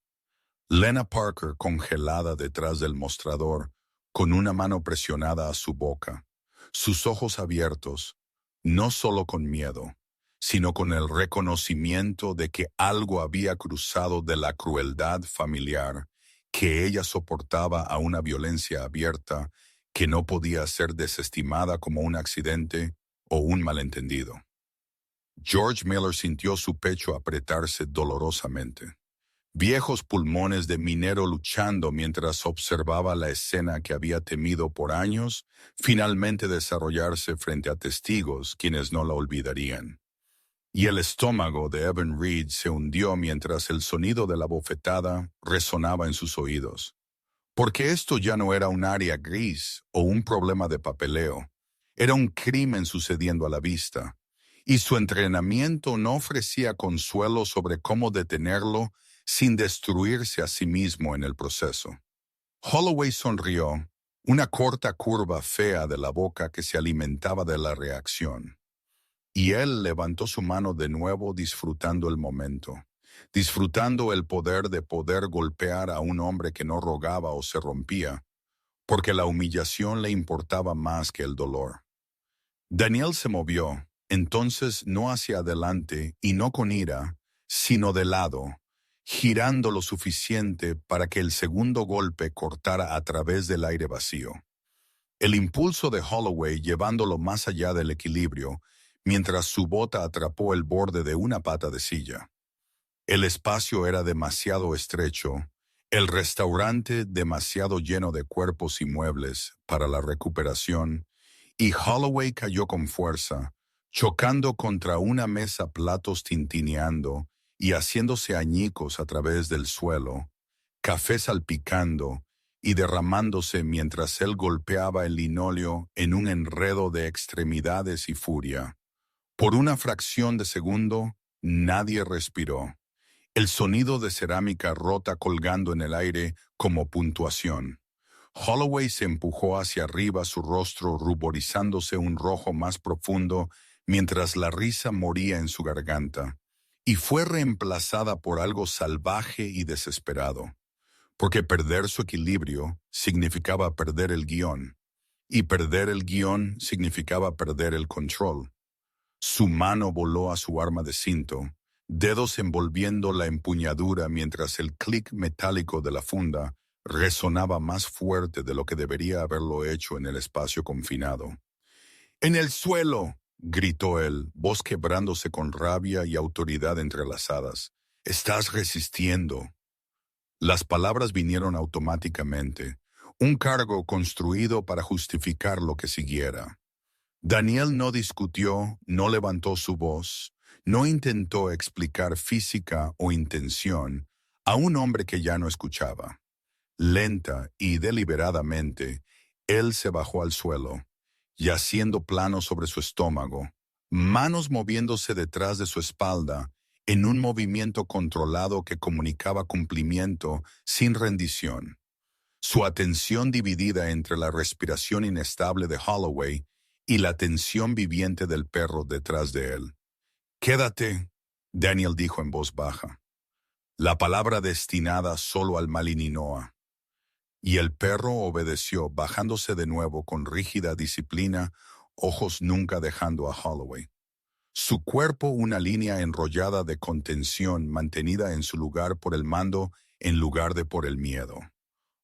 Lena Parker congelada detrás del mostrador, con una mano presionada a su boca, sus ojos abiertos, no solo con miedo, sino con el reconocimiento de que algo había cruzado de la crueldad familiar que ella soportaba a una violencia abierta que no podía ser desestimada como un accidente o un malentendido. George Miller sintió su pecho apretarse dolorosamente. Viejos pulmones de minero luchando mientras observaba la escena que había temido por años finalmente desarrollarse frente a testigos quienes no la olvidarían. Y el estómago de Evan Reed se hundió mientras el sonido de la bofetada resonaba en sus oídos. Porque esto ya no era un área gris o un problema de papeleo. Era un crimen sucediendo a la vista, y su entrenamiento no ofrecía consuelo sobre cómo detenerlo sin destruirse a sí mismo en el proceso. Holloway sonrió, una corta curva fea de la boca que se alimentaba de la reacción. Y él levantó su mano de nuevo disfrutando el momento, disfrutando el poder de poder golpear a un hombre que no rogaba o se rompía, porque la humillación le importaba más que el dolor. Daniel se movió, entonces no hacia adelante y no con ira, sino de lado, girando lo suficiente para que el segundo golpe cortara a través del aire vacío. El impulso de Holloway llevándolo más allá del equilibrio, mientras su bota atrapó el borde de una pata de silla. El espacio era demasiado estrecho, el restaurante demasiado lleno de cuerpos y muebles para la recuperación, y Holloway cayó con fuerza, chocando contra una mesa, platos tintineando y haciéndose añicos a través del suelo, café salpicando y derramándose mientras él golpeaba el linóleo en un enredo de extremidades y furia. Por una fracción de segundo, nadie respiró. El sonido de cerámica rota colgando en el aire como puntuación. Holloway se empujó hacia arriba, su rostro ruborizándose un rojo más profundo mientras la risa moría en su garganta, y fue reemplazada por algo salvaje y desesperado, porque perder su equilibrio significaba perder el guión, y perder el guión significaba perder el control. Su mano voló a su arma de cinto, dedos envolviendo la empuñadura mientras el clic metálico de la funda resonaba más fuerte de lo que debería haberlo hecho en el espacio confinado. ¡En el suelo!, gritó él, voz quebrándose con rabia y autoridad entrelazadas. «¡Estás resistiendo!». Las palabras vinieron automáticamente, un cargo construido para justificar lo que siguiera. Daniel no discutió, no levantó su voz, no intentó explicar física o intención a un hombre que ya no escuchaba. Lenta y deliberadamente, él se bajó al suelo, yaciendo plano sobre su estómago, manos moviéndose detrás de su espalda en un movimiento controlado que comunicaba cumplimiento sin rendición. Su atención dividida entre la respiración inestable de Holloway y la tensión viviente del perro detrás de él. «Quédate», Daniel dijo en voz baja, la palabra destinada solo al Malinois. Y el perro obedeció, bajándose de nuevo con rígida disciplina, ojos nunca dejando a Holloway. Su cuerpo una línea enrollada de contención mantenida en su lugar por el mando en lugar de por el miedo.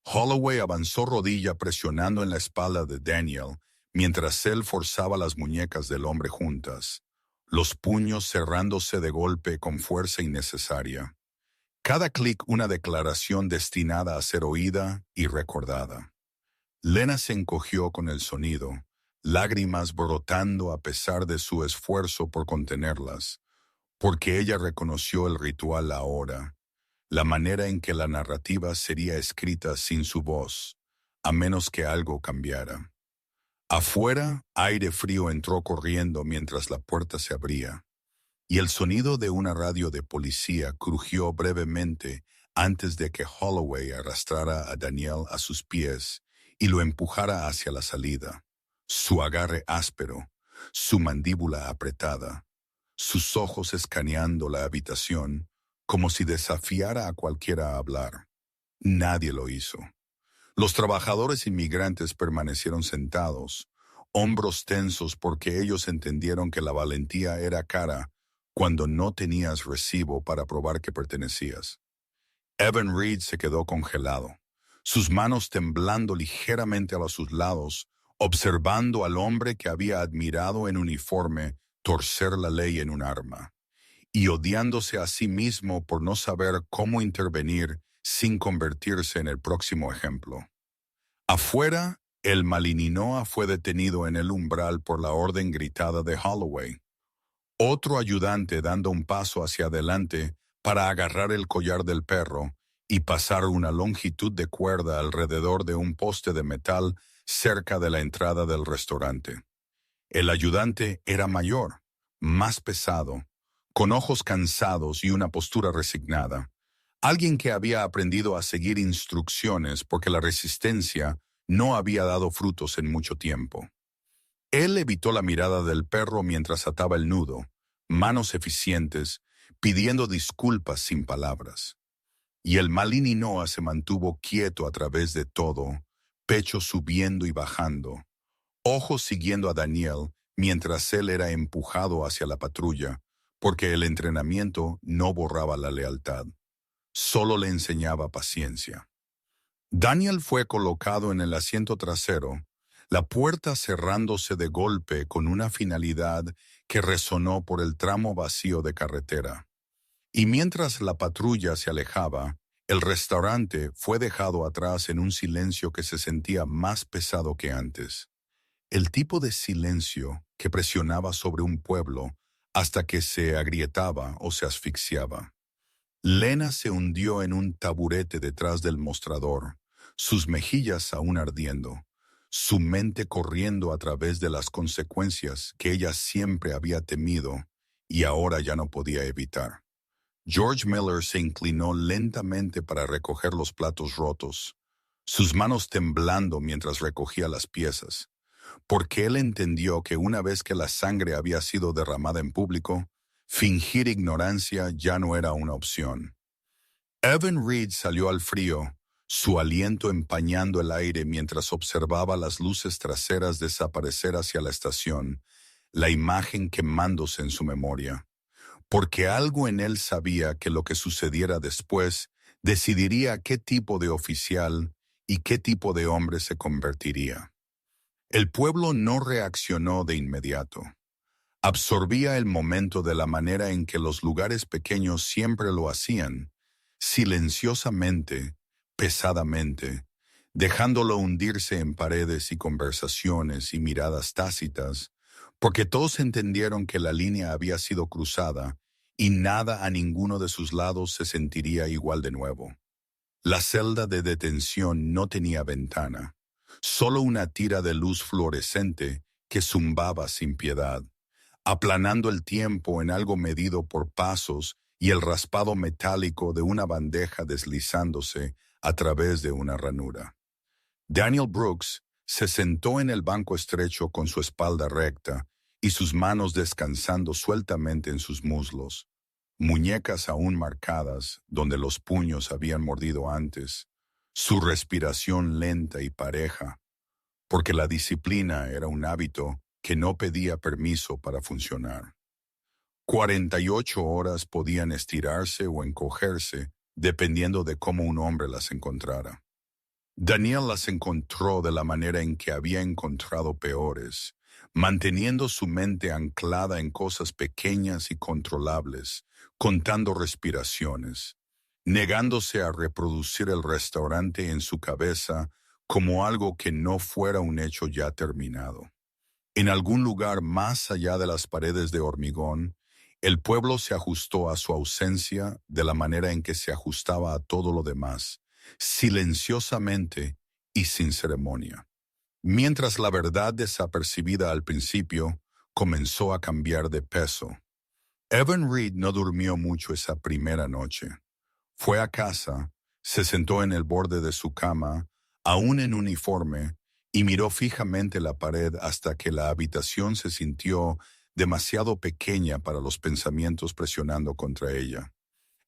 Holloway avanzó rodilla presionando en la espalda de Daniel, mientras él forzaba las muñecas del hombre juntas, los puños cerrándose de golpe con fuerza innecesaria. Cada clic una declaración destinada a ser oída y recordada. Lena se encogió con el sonido, lágrimas brotando a pesar de su esfuerzo por contenerlas, porque ella reconoció el ritual ahora, la manera en que la narrativa sería escrita sin su voz, a menos que algo cambiara. Afuera, aire frío entró corriendo mientras la puerta se abría, y el sonido de una radio de policía crujió brevemente antes de que Holloway arrastrara a Daniel a sus pies y lo empujara hacia la salida. Su agarre áspero, su mandíbula apretada, sus ojos escaneando la habitación como si desafiara a cualquiera a hablar. Nadie lo hizo. Los trabajadores inmigrantes permanecieron sentados, hombros tensos porque ellos entendieron que la valentía era cara cuando no tenías recibo para probar que pertenecías. Evan Reed se quedó congelado, sus manos temblando ligeramente a sus lados, observando al hombre que había admirado en uniforme torcer la ley en un arma, y odiándose a sí mismo por no saber cómo intervenir sin convertirse en el próximo ejemplo. Afuera, el Malinois fue detenido en el umbral por la orden gritada de Holloway. Otro ayudante dando un paso hacia adelante para agarrar el collar del perro y pasar una longitud de cuerda alrededor de un poste de metal cerca de la entrada del restaurante. El ayudante era mayor, más pesado, con ojos cansados y una postura resignada. Alguien que había aprendido a seguir instrucciones porque la resistencia no había dado frutos en mucho tiempo. Él evitó la mirada del perro mientras ataba el nudo, manos eficientes, pidiendo disculpas sin palabras. Y el Malinois se mantuvo quieto a través de todo, pecho subiendo y bajando, ojos siguiendo a Daniel mientras él era empujado hacia la patrulla, porque el entrenamiento no borraba la lealtad, solo le enseñaba paciencia. Daniel fue colocado en el asiento trasero, la puerta cerrándose de golpe con una finalidad que resonó por el tramo vacío de carretera. Y mientras la patrulla se alejaba, el restaurante fue dejado atrás en un silencio que se sentía más pesado que antes. El tipo de silencio que presionaba sobre un pueblo hasta que se agrietaba o se asfixiaba. Lena se hundió en un taburete detrás del mostrador, sus mejillas aún ardiendo, su mente corriendo a través de las consecuencias que ella siempre había temido y ahora ya no podía evitar. George Miller se inclinó lentamente para recoger los platos rotos, sus manos temblando mientras recogía las piezas, porque él entendió que una vez que la sangre había sido derramada en público, fingir ignorancia ya no era una opción. Evan Reed salió al frío, su aliento empañando el aire mientras observaba las luces traseras desaparecer hacia la estación, la imagen quemándose en su memoria. Porque algo en él sabía que lo que sucediera después decidiría qué tipo de oficial y qué tipo de hombre se convertiría. El pueblo no reaccionó de inmediato. Absorbía el momento de la manera en que los lugares pequeños siempre lo hacían, silenciosamente, pesadamente, dejándolo hundirse en paredes y conversaciones y miradas tácitas, porque todos entendieron que la línea había sido cruzada y nada a ninguno de sus lados se sentiría igual de nuevo. La celda de detención no tenía ventana, solo una tira de luz fluorescente que zumbaba sin piedad, aplanando el tiempo en algo medido por pasos y el raspado metálico de una bandeja deslizándose a través de una ranura. Daniel Brooks se sentó en el banco estrecho con su espalda recta y sus manos descansando sueltamente en sus muslos, muñecas aún marcadas donde los puños habían mordido antes, su respiración lenta y pareja, porque la disciplina era un hábito que no pedía permiso para funcionar. 48 horas podían estirarse o encogerse, dependiendo de cómo un hombre las encontrara. Daniel las encontró de la manera en que había encontrado peores, manteniendo su mente anclada en cosas pequeñas y controlables, contando respiraciones, negándose a reproducir el restaurante en su cabeza como algo que no fuera un hecho ya terminado. En algún lugar más allá de las paredes de hormigón, el pueblo se ajustó a su ausencia de la manera en que se ajustaba a todo lo demás, silenciosamente y sin ceremonia. Mientras la verdad desapercibida al principio comenzó a cambiar de peso. Evan Reed no durmió mucho esa primera noche. Fue a casa, se sentó en el borde de su cama, aún en uniforme, y miró fijamente la pared hasta que la habitación se sintió demasiado pequeña para los pensamientos presionando contra ella.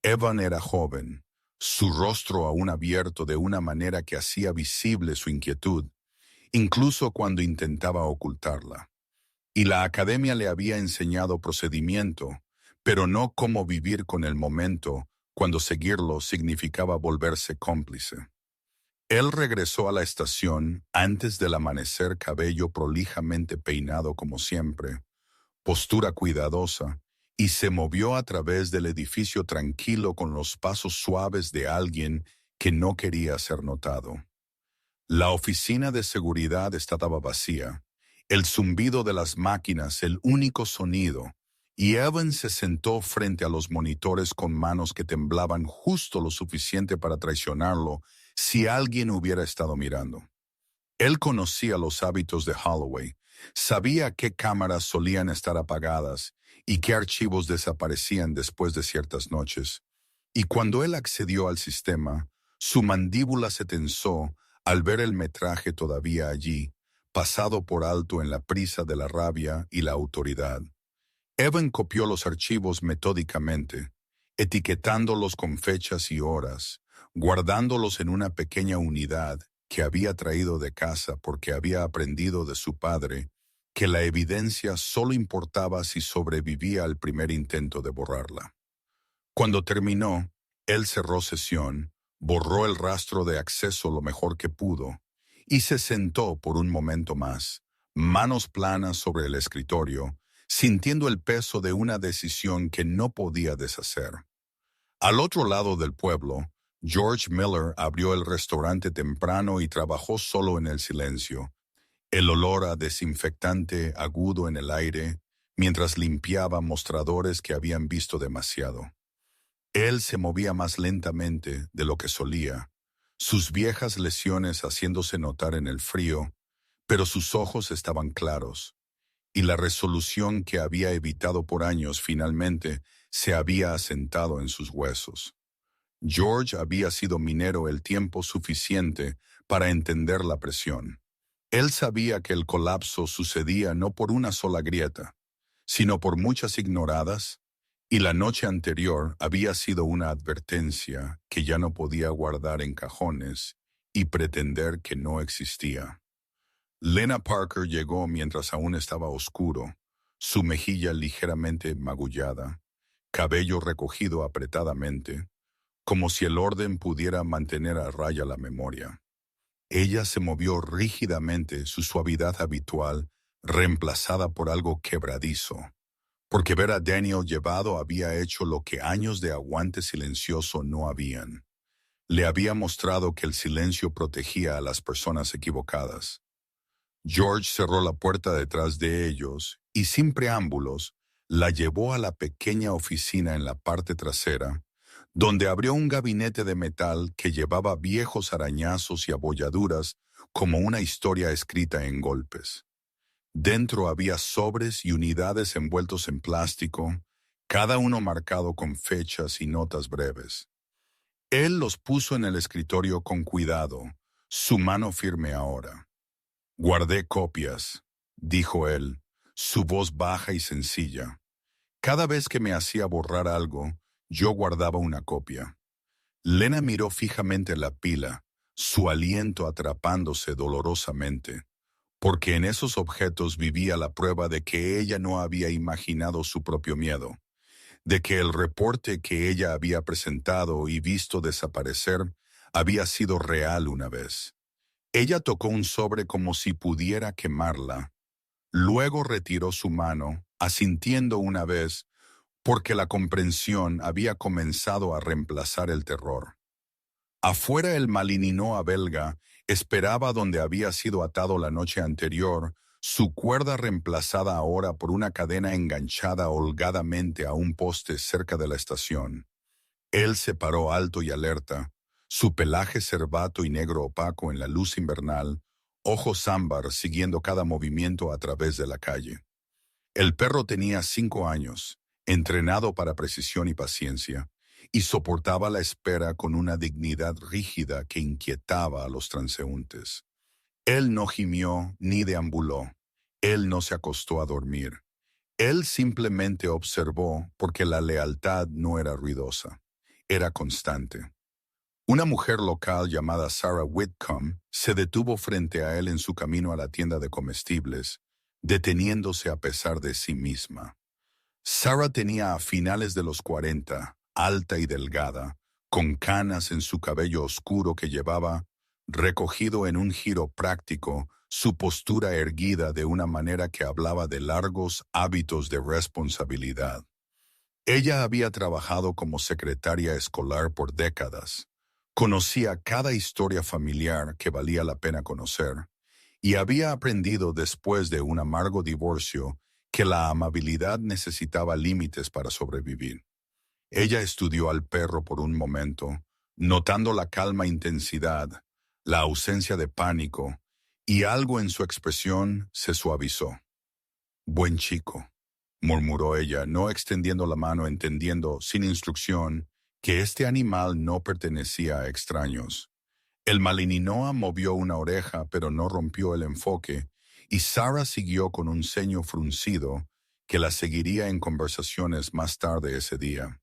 Evan era joven, su rostro aún abierto de una manera que hacía visible su inquietud, incluso cuando intentaba ocultarla. Y la academia le había enseñado procedimiento, pero no cómo vivir con el momento cuando seguirlo significaba volverse cómplice. Él regresó a la estación antes del amanecer, cabello prolijamente peinado como siempre, postura cuidadosa, y se movió a través del edificio tranquilo con los pasos suaves de alguien que no quería ser notado. La oficina de seguridad estaba vacía, el zumbido de las máquinas el único sonido, y Evan se sentó frente a los monitores con manos que temblaban justo lo suficiente para traicionarlo si alguien hubiera estado mirando. Él conocía los hábitos de Holloway, Sabía qué cámaras solían estar apagadas y qué archivos desaparecían después de ciertas noches. Y cuando él accedió al sistema, su mandíbula se tensó al ver el metraje todavía allí, pasado por alto en la prisa de la rabia y la autoridad. Evan copió los archivos metódicamente, etiquetándolos con fechas y horas, guardándolos en una pequeña unidad que había traído de casa porque había aprendido de su padre que la evidencia solo importaba si sobrevivía al primer intento de borrarla. Cuando terminó, él cerró sesión, borró el rastro de acceso lo mejor que pudo y se sentó por un momento más, manos planas sobre el escritorio, sintiendo el peso de una decisión que no podía deshacer. Al otro lado del pueblo, George Miller abrió el restaurante temprano y trabajó solo en el silencio, el olor a desinfectante agudo en el aire, mientras limpiaba mostradores que habían visto demasiado. Él se movía más lentamente de lo que solía, sus viejas lesiones haciéndose notar en el frío, pero sus ojos estaban claros, y la resolución que había evitado por años finalmente se había asentado en sus huesos. George había sido minero el tiempo suficiente para entender la presión. Él sabía que el colapso sucedía no por una sola grieta, sino por muchas ignoradas, y la noche anterior había sido una advertencia que ya no podía guardar en cajones y pretender que no existía. Lena Parker llegó mientras aún estaba oscuro, su mejilla ligeramente magullada, cabello recogido apretadamente, como si el orden pudiera mantener a raya la memoria. Ella se movió rígidamente, su suavidad habitual, reemplazada por algo quebradizo, porque ver a Daniel llevado había hecho lo que años de aguante silencioso no habían. Le había mostrado que el silencio protegía a las personas equivocadas. George cerró la puerta detrás de ellos y, sin preámbulos, la llevó a la pequeña oficina en la parte trasera, donde abrió un gabinete de metal que llevaba viejos arañazos y abolladuras como una historia escrita en golpes. Dentro había sobres y unidades envueltos en plástico, cada uno marcado con fechas y notas breves. Él los puso en el escritorio con cuidado, su mano firme ahora. «Guardé copias», dijo él, su voz baja y sencilla. «Cada vez que me hacía borrar algo, yo guardaba una copia». Lena miró fijamente la pila, su aliento atrapándose dolorosamente, porque en esos objetos vivía la prueba de que ella no había imaginado su propio miedo, de que el reporte que ella había presentado y visto desaparecer había sido real una vez. Ella tocó un sobre como si pudiera quemarla. Luego retiró su mano, asintiendo una vez, porque la comprensión había comenzado a reemplazar el terror. Afuera el Malinois belga esperaba donde había sido atado la noche anterior, su cuerda reemplazada ahora por una cadena enganchada holgadamente a un poste cerca de la estación. Él se paró alto y alerta, su pelaje cervato y negro opaco en la luz invernal, ojos ámbar siguiendo cada movimiento a través de la calle. El perro tenía 5 años, entrenado para precisión y paciencia, y soportaba la espera con una dignidad rígida que inquietaba a los transeúntes. Él no gimió ni deambuló. Él no se acostó a dormir. Él simplemente observó porque la lealtad no era ruidosa, era constante. Una mujer local llamada Sarah Whitcomb se detuvo frente a él en su camino a la tienda de comestibles, deteniéndose a pesar de sí misma. Sarah tenía a finales de los 40, alta y delgada, con canas en su cabello oscuro que llevaba, recogido en un giro práctico, su postura erguida de una manera que hablaba de largos hábitos de responsabilidad. Ella había trabajado como secretaria escolar por décadas, conocía cada historia familiar que valía la pena conocer, y había aprendido después de un amargo divorcio que la amabilidad necesitaba límites para sobrevivir. Ella estudió al perro por un momento, notando la calma intensidad, la ausencia de pánico y algo en su expresión se suavizó. «Buen chico», murmuró ella, no extendiendo la mano, entendiendo, sin instrucción, que este animal no pertenecía a extraños. El Malinois movió una oreja, pero no rompió el enfoque, y Sarah siguió con un ceño fruncido que la seguiría en conversaciones más tarde ese día.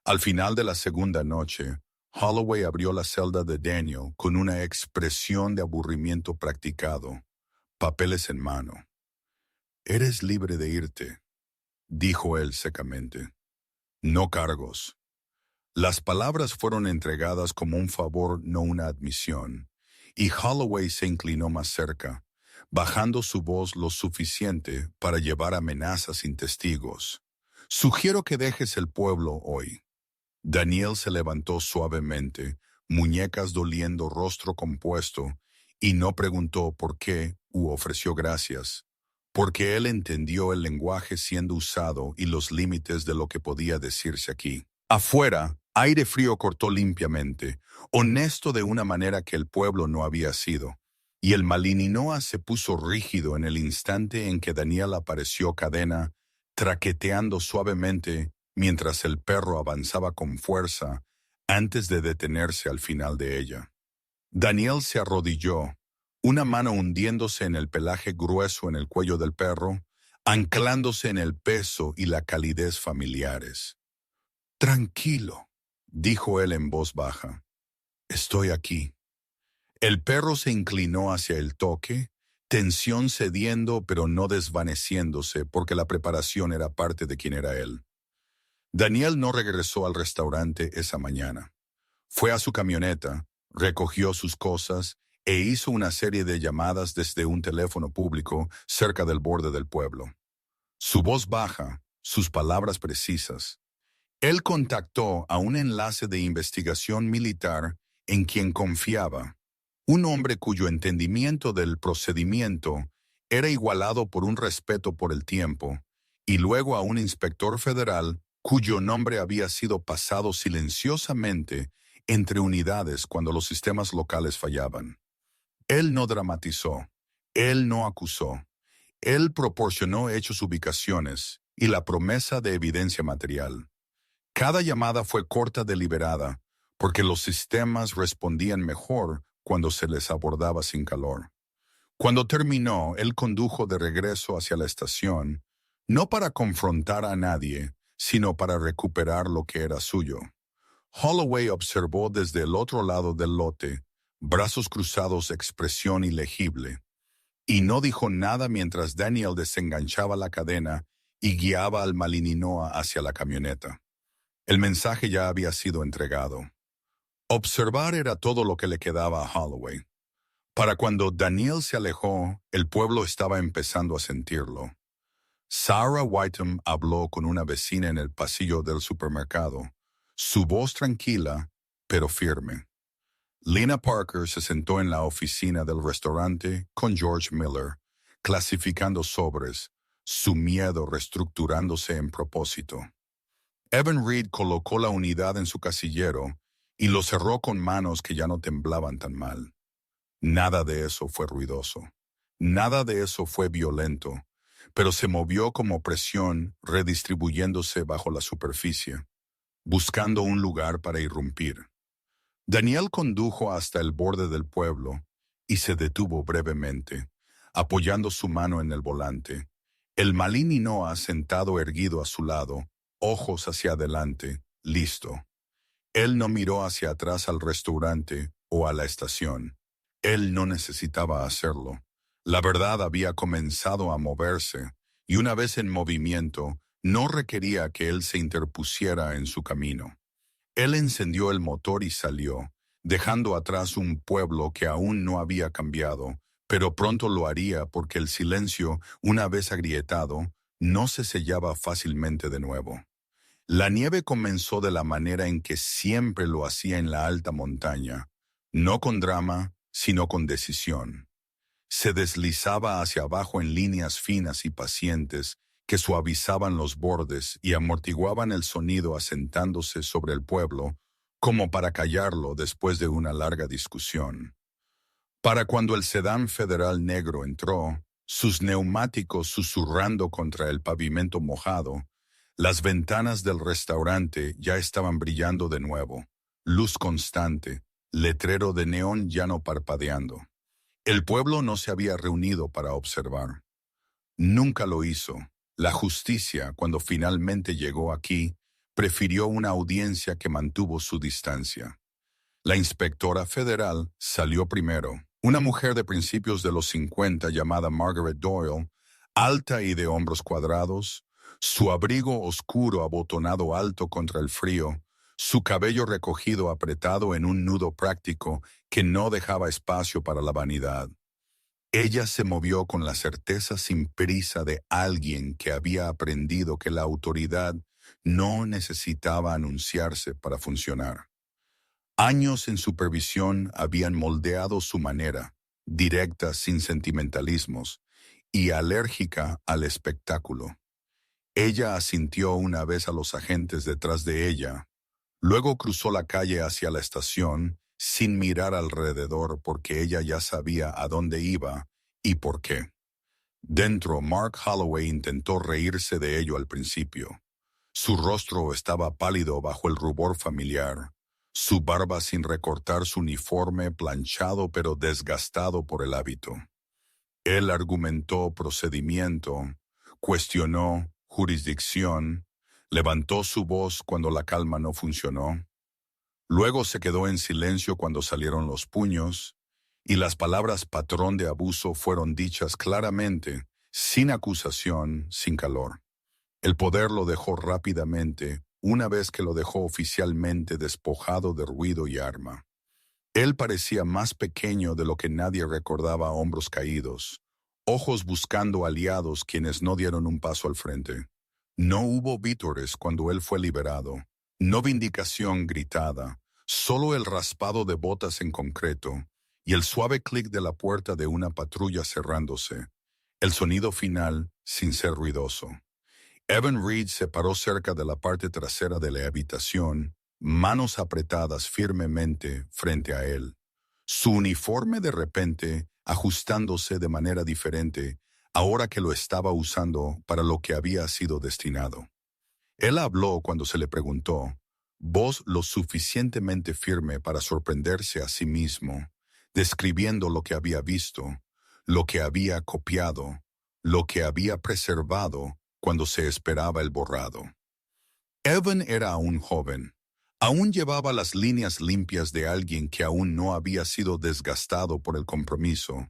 Al final de la segunda noche, Holloway abrió la celda de Daniel con una expresión de aburrimiento practicado, papeles en mano. «Eres libre de irte», dijo él secamente. «No cargos». Las palabras fueron entregadas como un favor, no una admisión, y Holloway se inclinó más cerca, bajando su voz lo suficiente para llevar amenazas sin testigos. «Sugiero que dejes el pueblo hoy». Daniel se levantó suavemente, muñecas doliendo, rostro compuesto, y no preguntó por qué u ofreció gracias, porque él entendió el lenguaje siendo usado y los límites de lo que podía decirse aquí. Afuera, aire frío cortó limpiamente, honesto de una manera que el pueblo no había sido, y el Malinois se puso rígido en el instante en que Daniel apareció cadena, traqueteando suavemente mientras el perro avanzaba con fuerza antes de detenerse al final de ella. Daniel se arrodilló, una mano hundiéndose en el pelaje grueso en el cuello del perro, anclándose en el peso y la calidez familiares. «Tranquilo», dijo él en voz baja. «Estoy aquí». El perro se inclinó hacia el toque, tensión cediendo pero no desvaneciéndose porque la preparación era parte de quien era él. Daniel no regresó al restaurante esa mañana. Fue a su camioneta, recogió sus cosas e hizo una serie de llamadas desde un teléfono público cerca del borde del pueblo. Su voz baja, sus palabras precisas. Él contactó a un enlace de investigación militar en quien confiaba, un hombre cuyo entendimiento del procedimiento era igualado por un respeto por el tiempo, y luego a un inspector federal cuyo nombre había sido pasado silenciosamente entre unidades cuando los sistemas locales fallaban. Él no dramatizó, él no acusó, él proporcionó hechos, ubicaciones y la promesa de evidencia material. Cada llamada fue corta, deliberada, porque los sistemas respondían mejor cuando se les abordaba sin calor. Cuando terminó, él condujo de regreso hacia la estación, no para confrontar a nadie, sino para recuperar lo que era suyo. Holloway observó desde el otro lado del lote, brazos cruzados, expresión ilegible, y no dijo nada mientras Daniel desenganchaba la cadena y guiaba al Malinois hacia la camioneta. El mensaje ya había sido entregado. Observar era todo lo que le quedaba a Holloway. Para cuando Daniel se alejó, el pueblo estaba empezando a sentirlo. Sarah Whiteham habló con una vecina en el pasillo del supermercado, su voz tranquila, pero firme. Lena Parker se sentó en la oficina del restaurante con George Miller, clasificando sobres, su miedo reestructurándose en propósito. Evan Reed colocó la unidad en su casillero y lo cerró con manos que ya no temblaban tan mal. Nada de eso fue ruidoso. Nada de eso fue violento, pero se movió como presión redistribuyéndose bajo la superficie, buscando un lugar para irrumpir. Daniel condujo hasta el borde del pueblo y se detuvo brevemente, apoyando su mano en el volante. El Malinois sentado erguido a su lado, ojos hacia adelante, listo. Él no miró hacia atrás al restaurante o a la estación. Él no necesitaba hacerlo. La verdad había comenzado a moverse, y una vez en movimiento, no requería que él se interpusiera en su camino. Él encendió el motor y salió, dejando atrás un pueblo que aún no había cambiado, pero pronto lo haría porque el silencio, una vez agrietado, no se sellaba fácilmente de nuevo. La nieve comenzó de la manera en que siempre lo hacía en la alta montaña, no con drama, sino con decisión. Se deslizaba hacia abajo en líneas finas y pacientes que suavizaban los bordes y amortiguaban el sonido asentándose sobre el pueblo, como para callarlo después de una larga discusión. Para cuando el sedán federal negro entró, sus neumáticos susurrando contra el pavimento mojado, las ventanas del restaurante ya estaban brillando de nuevo, luz constante, letrero de neón ya no parpadeando. El pueblo no se había reunido para observar. Nunca lo hizo. La justicia, cuando finalmente llegó aquí, prefirió una audiencia que mantuvo su distancia. La inspectora federal salió primero, una mujer de principios de los 50 llamada Margaret Doyle, alta y de hombros cuadrados, su abrigo oscuro abotonado alto contra el frío, su cabello recogido apretado en un nudo práctico que no dejaba espacio para la vanidad. Ella se movió con la certeza sin prisa de alguien que había aprendido que la autoridad no necesitaba anunciarse para funcionar. Años en supervisión habían moldeado su manera, directa sin sentimentalismos y alérgica al espectáculo. Ella asintió una vez a los agentes detrás de ella, luego cruzó la calle hacia la estación sin mirar alrededor porque ella ya sabía a dónde iba y por qué. Dentro, Mark Holloway intentó reírse de ello al principio. Su rostro estaba pálido bajo el rubor familiar, su barba sin recortar, su uniforme planchado pero desgastado por el hábito. Él argumentó procedimiento, cuestionó jurisdicción, levantó su voz cuando la calma no funcionó. Luego se quedó en silencio cuando salieron los puños, y las palabras patrón de abuso fueron dichas claramente, sin acusación, sin calor. El poder lo dejó rápidamente, una vez que lo dejó oficialmente despojado de ruido y arma. Él parecía más pequeño de lo que nadie recordaba a hombros caídos, ojos buscando aliados quienes no dieron un paso al frente. No hubo vítores cuando él fue liberado, no vindicación gritada, solo el raspado de botas en concreto y el suave clic de la puerta de una patrulla cerrándose, el sonido final sin ser ruidoso. Evan Reed se paró cerca de la parte trasera de la habitación, manos apretadas firmemente frente a él. Su uniforme de repente ajustándose de manera diferente, ahora que lo estaba usando para lo que había sido destinado. Él habló cuando se le preguntó, voz lo suficientemente firme para sorprenderse a sí mismo, describiendo lo que había visto, lo que había copiado, lo que había preservado cuando se esperaba el borrado. Evan era aún joven. Aún llevaba las líneas limpias de alguien que aún no había sido desgastado por el compromiso,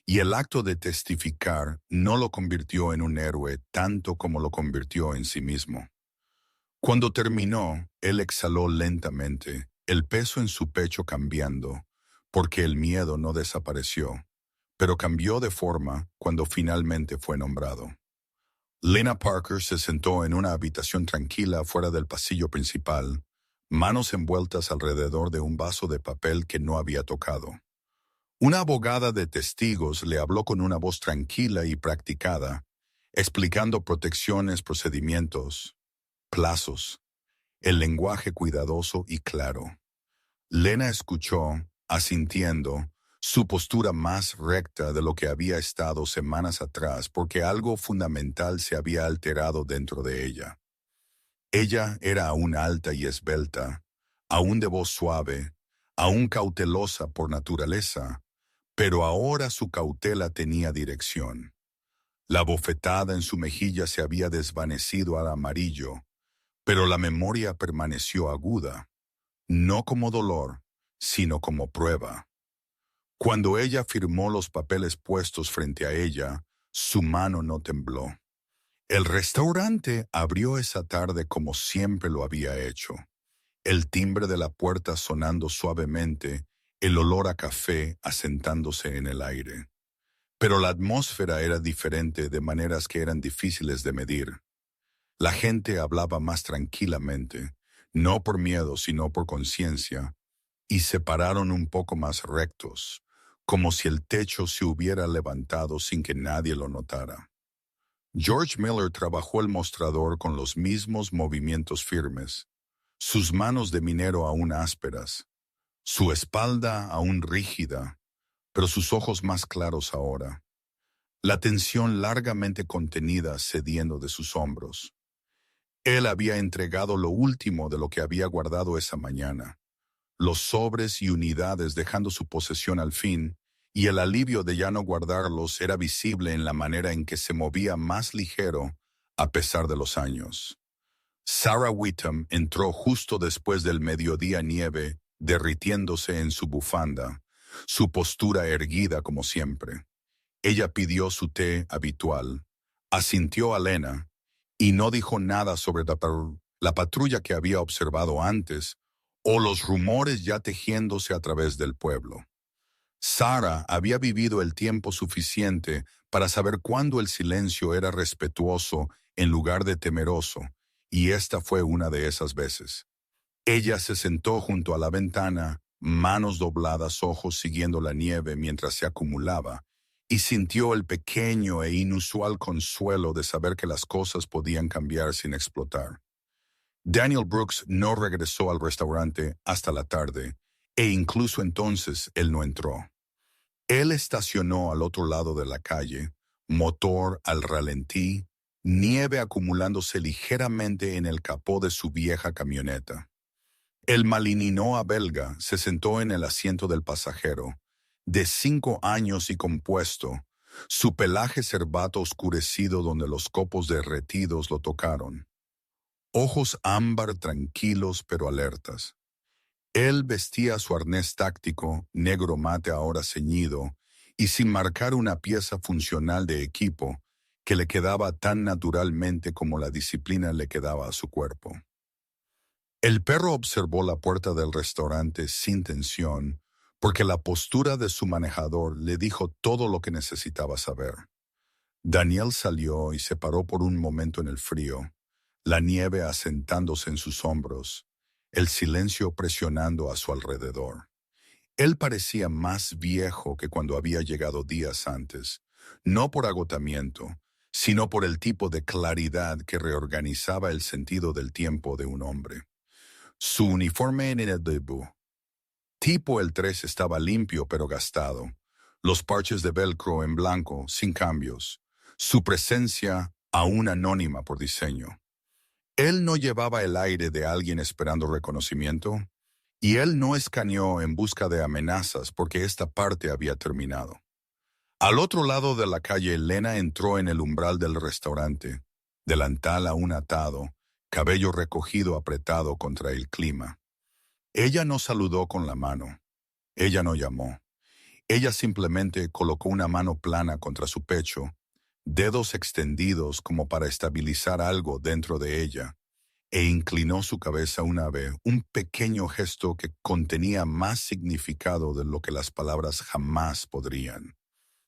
y el acto de testificar no lo convirtió en un héroe tanto como lo convirtió en sí mismo. Cuando terminó, él exhaló lentamente, el peso en su pecho cambiando, porque el miedo no desapareció, pero cambió de forma cuando finalmente fue nombrado. Lena Parker se sentó en una habitación tranquila fuera del pasillo principal, manos envueltas alrededor de un vaso de papel que no había tocado. Una abogada de testigos le habló con una voz tranquila y practicada, explicando protecciones, procedimientos, plazos, el lenguaje cuidadoso y claro. Lena escuchó, asintiendo, su postura más recta de lo que había estado semanas atrás porque algo fundamental se había alterado dentro de ella. Ella era aún alta y esbelta, aún de voz suave, aún cautelosa por naturaleza, pero ahora su cautela tenía dirección. La bofetada en su mejilla se había desvanecido al amarillo, pero la memoria permaneció aguda, no como dolor, sino como prueba. Cuando ella firmó los papeles puestos frente a ella, su mano no tembló. El restaurante abrió esa tarde como siempre lo había hecho. El timbre de la puerta sonando suavemente, el olor a café asentándose en el aire. Pero la atmósfera era diferente de maneras que eran difíciles de medir. La gente hablaba más tranquilamente, no por miedo sino por conciencia, y se pararon un poco más rectos, como si el techo se hubiera levantado sin que nadie lo notara. George Miller trabajó el mostrador con los mismos movimientos firmes, sus manos de minero aún ásperas, su espalda aún rígida, pero sus ojos más claros ahora. La tensión largamente contenida cediendo de sus hombros. Él había entregado lo último de lo que había guardado esa mañana, los sobres y unidades dejando su posesión al fin, y el alivio de ya no guardarlos era visible en la manera en que se movía más ligero a pesar de los años. Sarah Whittam entró justo después del mediodía nieve, derritiéndose en su bufanda, su postura erguida como siempre. Ella pidió su té habitual, asintió a Lena y no dijo nada sobre la patrulla que había observado antes o los rumores ya tejiéndose a través del pueblo. Sarah había vivido el tiempo suficiente para saber cuándo el silencio era respetuoso en lugar de temeroso, y esta fue una de esas veces. Ella se sentó junto a la ventana, manos dobladas, ojos siguiendo la nieve mientras se acumulaba, y sintió el pequeño e inusual consuelo de saber que las cosas podían cambiar sin explotar. Daniel Brooks no regresó al restaurante hasta la tarde, e incluso entonces él no entró. Él estacionó al otro lado de la calle, motor al ralentí, nieve acumulándose ligeramente en el capó de su vieja camioneta. El Malininoa belga se sentó en el asiento del pasajero, de 5 años y compuesto, su pelaje cervato oscurecido donde los copos derretidos lo tocaron. Ojos ámbar tranquilos pero alertas. Él vestía su arnés táctico, negro mate ahora ceñido, y sin marcar una pieza funcional de equipo que le quedaba tan naturalmente como la disciplina le quedaba a su cuerpo. El perro observó la puerta del restaurante sin tensión, porque la postura de su manejador le dijo todo lo que necesitaba saber. Daniel salió y se paró por un momento en el frío, la nieve asentándose en sus hombros, el silencio presionando a su alrededor. Él parecía más viejo que cuando había llegado días antes, no por agotamiento, sino por el tipo de claridad que reorganizaba el sentido del tiempo de un hombre. Su uniforme en el debut. Tipo el 3 estaba limpio pero gastado, los parches de velcro en blanco, sin cambios, su presencia aún anónima por diseño. Él no llevaba el aire de alguien esperando reconocimiento, y él no escaneó en busca de amenazas porque esta parte había terminado. Al otro lado de la calle, Lena entró en el umbral del restaurante, delantal aún atado, cabello recogido apretado contra el clima. Ella no saludó con la mano. Ella no llamó. Ella simplemente colocó una mano plana contra su pecho, dedos extendidos como para estabilizar algo dentro de ella, e inclinó su cabeza una vez, un pequeño gesto que contenía más significado de lo que las palabras jamás podrían.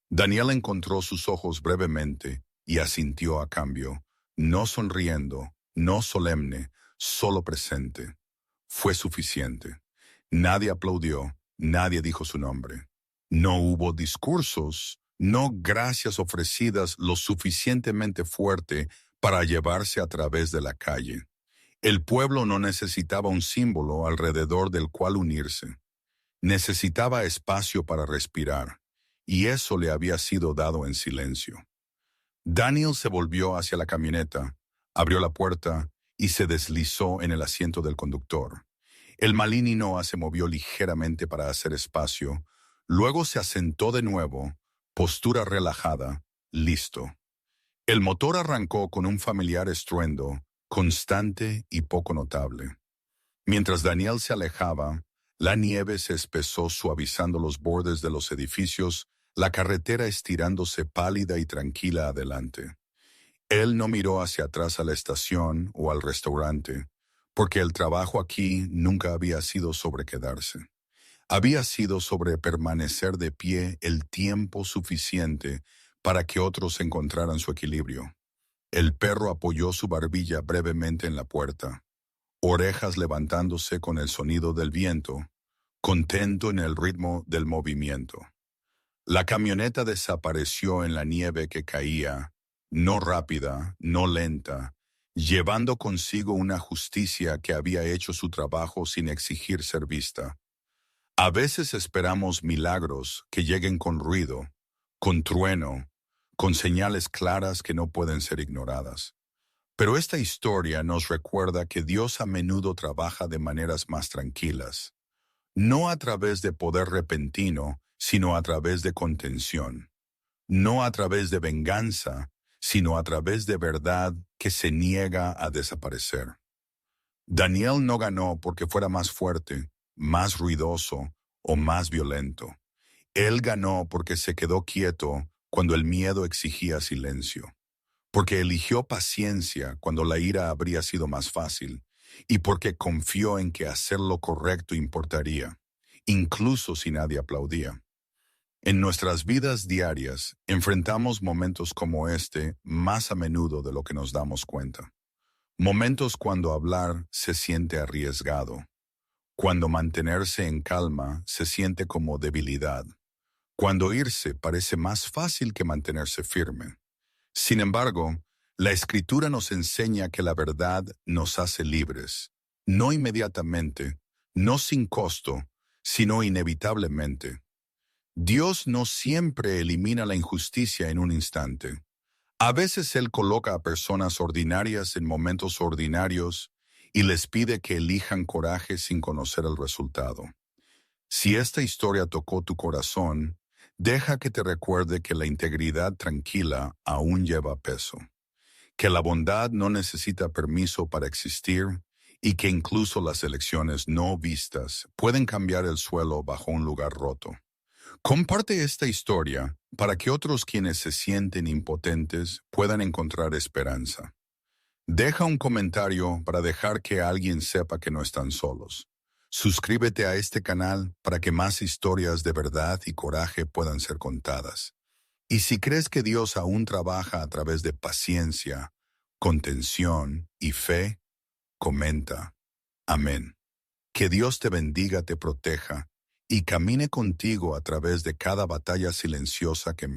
Daniel encontró sus ojos brevemente y asintió a cambio, no sonriendo, no solemne, solo presente. Fue suficiente. Nadie aplaudió, nadie dijo su nombre. No hubo discursos, no gracias ofrecidas lo suficientemente fuerte para llevarse a través de la calle. El pueblo no necesitaba un símbolo alrededor del cual unirse. Necesitaba espacio para respirar, y eso le había sido dado en silencio. Daniel se volvió hacia la camioneta, abrió la puerta y se deslizó en el asiento del conductor. El Malininoa se movió ligeramente para hacer espacio, luego se asentó de nuevo, postura relajada, listo. El motor arrancó con un familiar estruendo, constante y poco notable. Mientras Daniel se alejaba, la nieve se espesó suavizando los bordes de los edificios, la carretera estirándose pálida y tranquila adelante. Él no miró hacia atrás a la estación o al restaurante, porque el trabajo aquí nunca había sido sobre quedarse. Había sido sobre permanecer de pie el tiempo suficiente para que otros encontraran su equilibrio. El perro apoyó su barbilla brevemente en la puerta, orejas levantándose con el sonido del viento, contento en el ritmo del movimiento. La camioneta desapareció en la nieve que caía, no rápida, no lenta, llevando consigo una justicia que había hecho su trabajo sin exigir ser vista. A veces esperamos milagros que lleguen con ruido, con trueno, con señales claras que no pueden ser ignoradas. Pero esta historia nos recuerda que Dios a menudo trabaja de maneras más tranquilas, no a través de poder repentino, sino a través de contención, no a través de venganza, sino a través de verdad que se niega a desaparecer. Daniel no ganó porque fuera más fuerte, más ruidoso o más violento. Él ganó porque se quedó quieto cuando el miedo exigía silencio, porque eligió paciencia cuando la ira habría sido más fácil, y porque confió en que hacer lo correcto importaría, incluso si nadie aplaudía. En nuestras vidas diarias enfrentamos momentos como este más a menudo de lo que nos damos cuenta. Momentos cuando hablar se siente arriesgado, cuando mantenerse en calma se siente como debilidad, cuando irse parece más fácil que mantenerse firme. Sin embargo, la Escritura nos enseña que la verdad nos hace libres, no inmediatamente, no sin costo, sino inevitablemente. Dios no siempre elimina la injusticia en un instante. A veces Él coloca a personas ordinarias en momentos ordinarios y les pide que elijan coraje sin conocer el resultado. Si esta historia tocó tu corazón, deja que te recuerde que la integridad tranquila aún lleva peso, que la bondad no necesita permiso para existir y que incluso las elecciones no vistas pueden cambiar el suelo bajo un lugar roto. Comparte esta historia para que otros quienes se sienten impotentes puedan encontrar esperanza. Deja un comentario para dejar que alguien sepa que no están solos. Suscríbete a este canal para que más historias de verdad y coraje puedan ser contadas. Y si crees que Dios aún trabaja a través de paciencia, contención y fe, comenta. Amén. Que Dios te bendiga, te proteja y camine contigo a través de cada batalla silenciosa que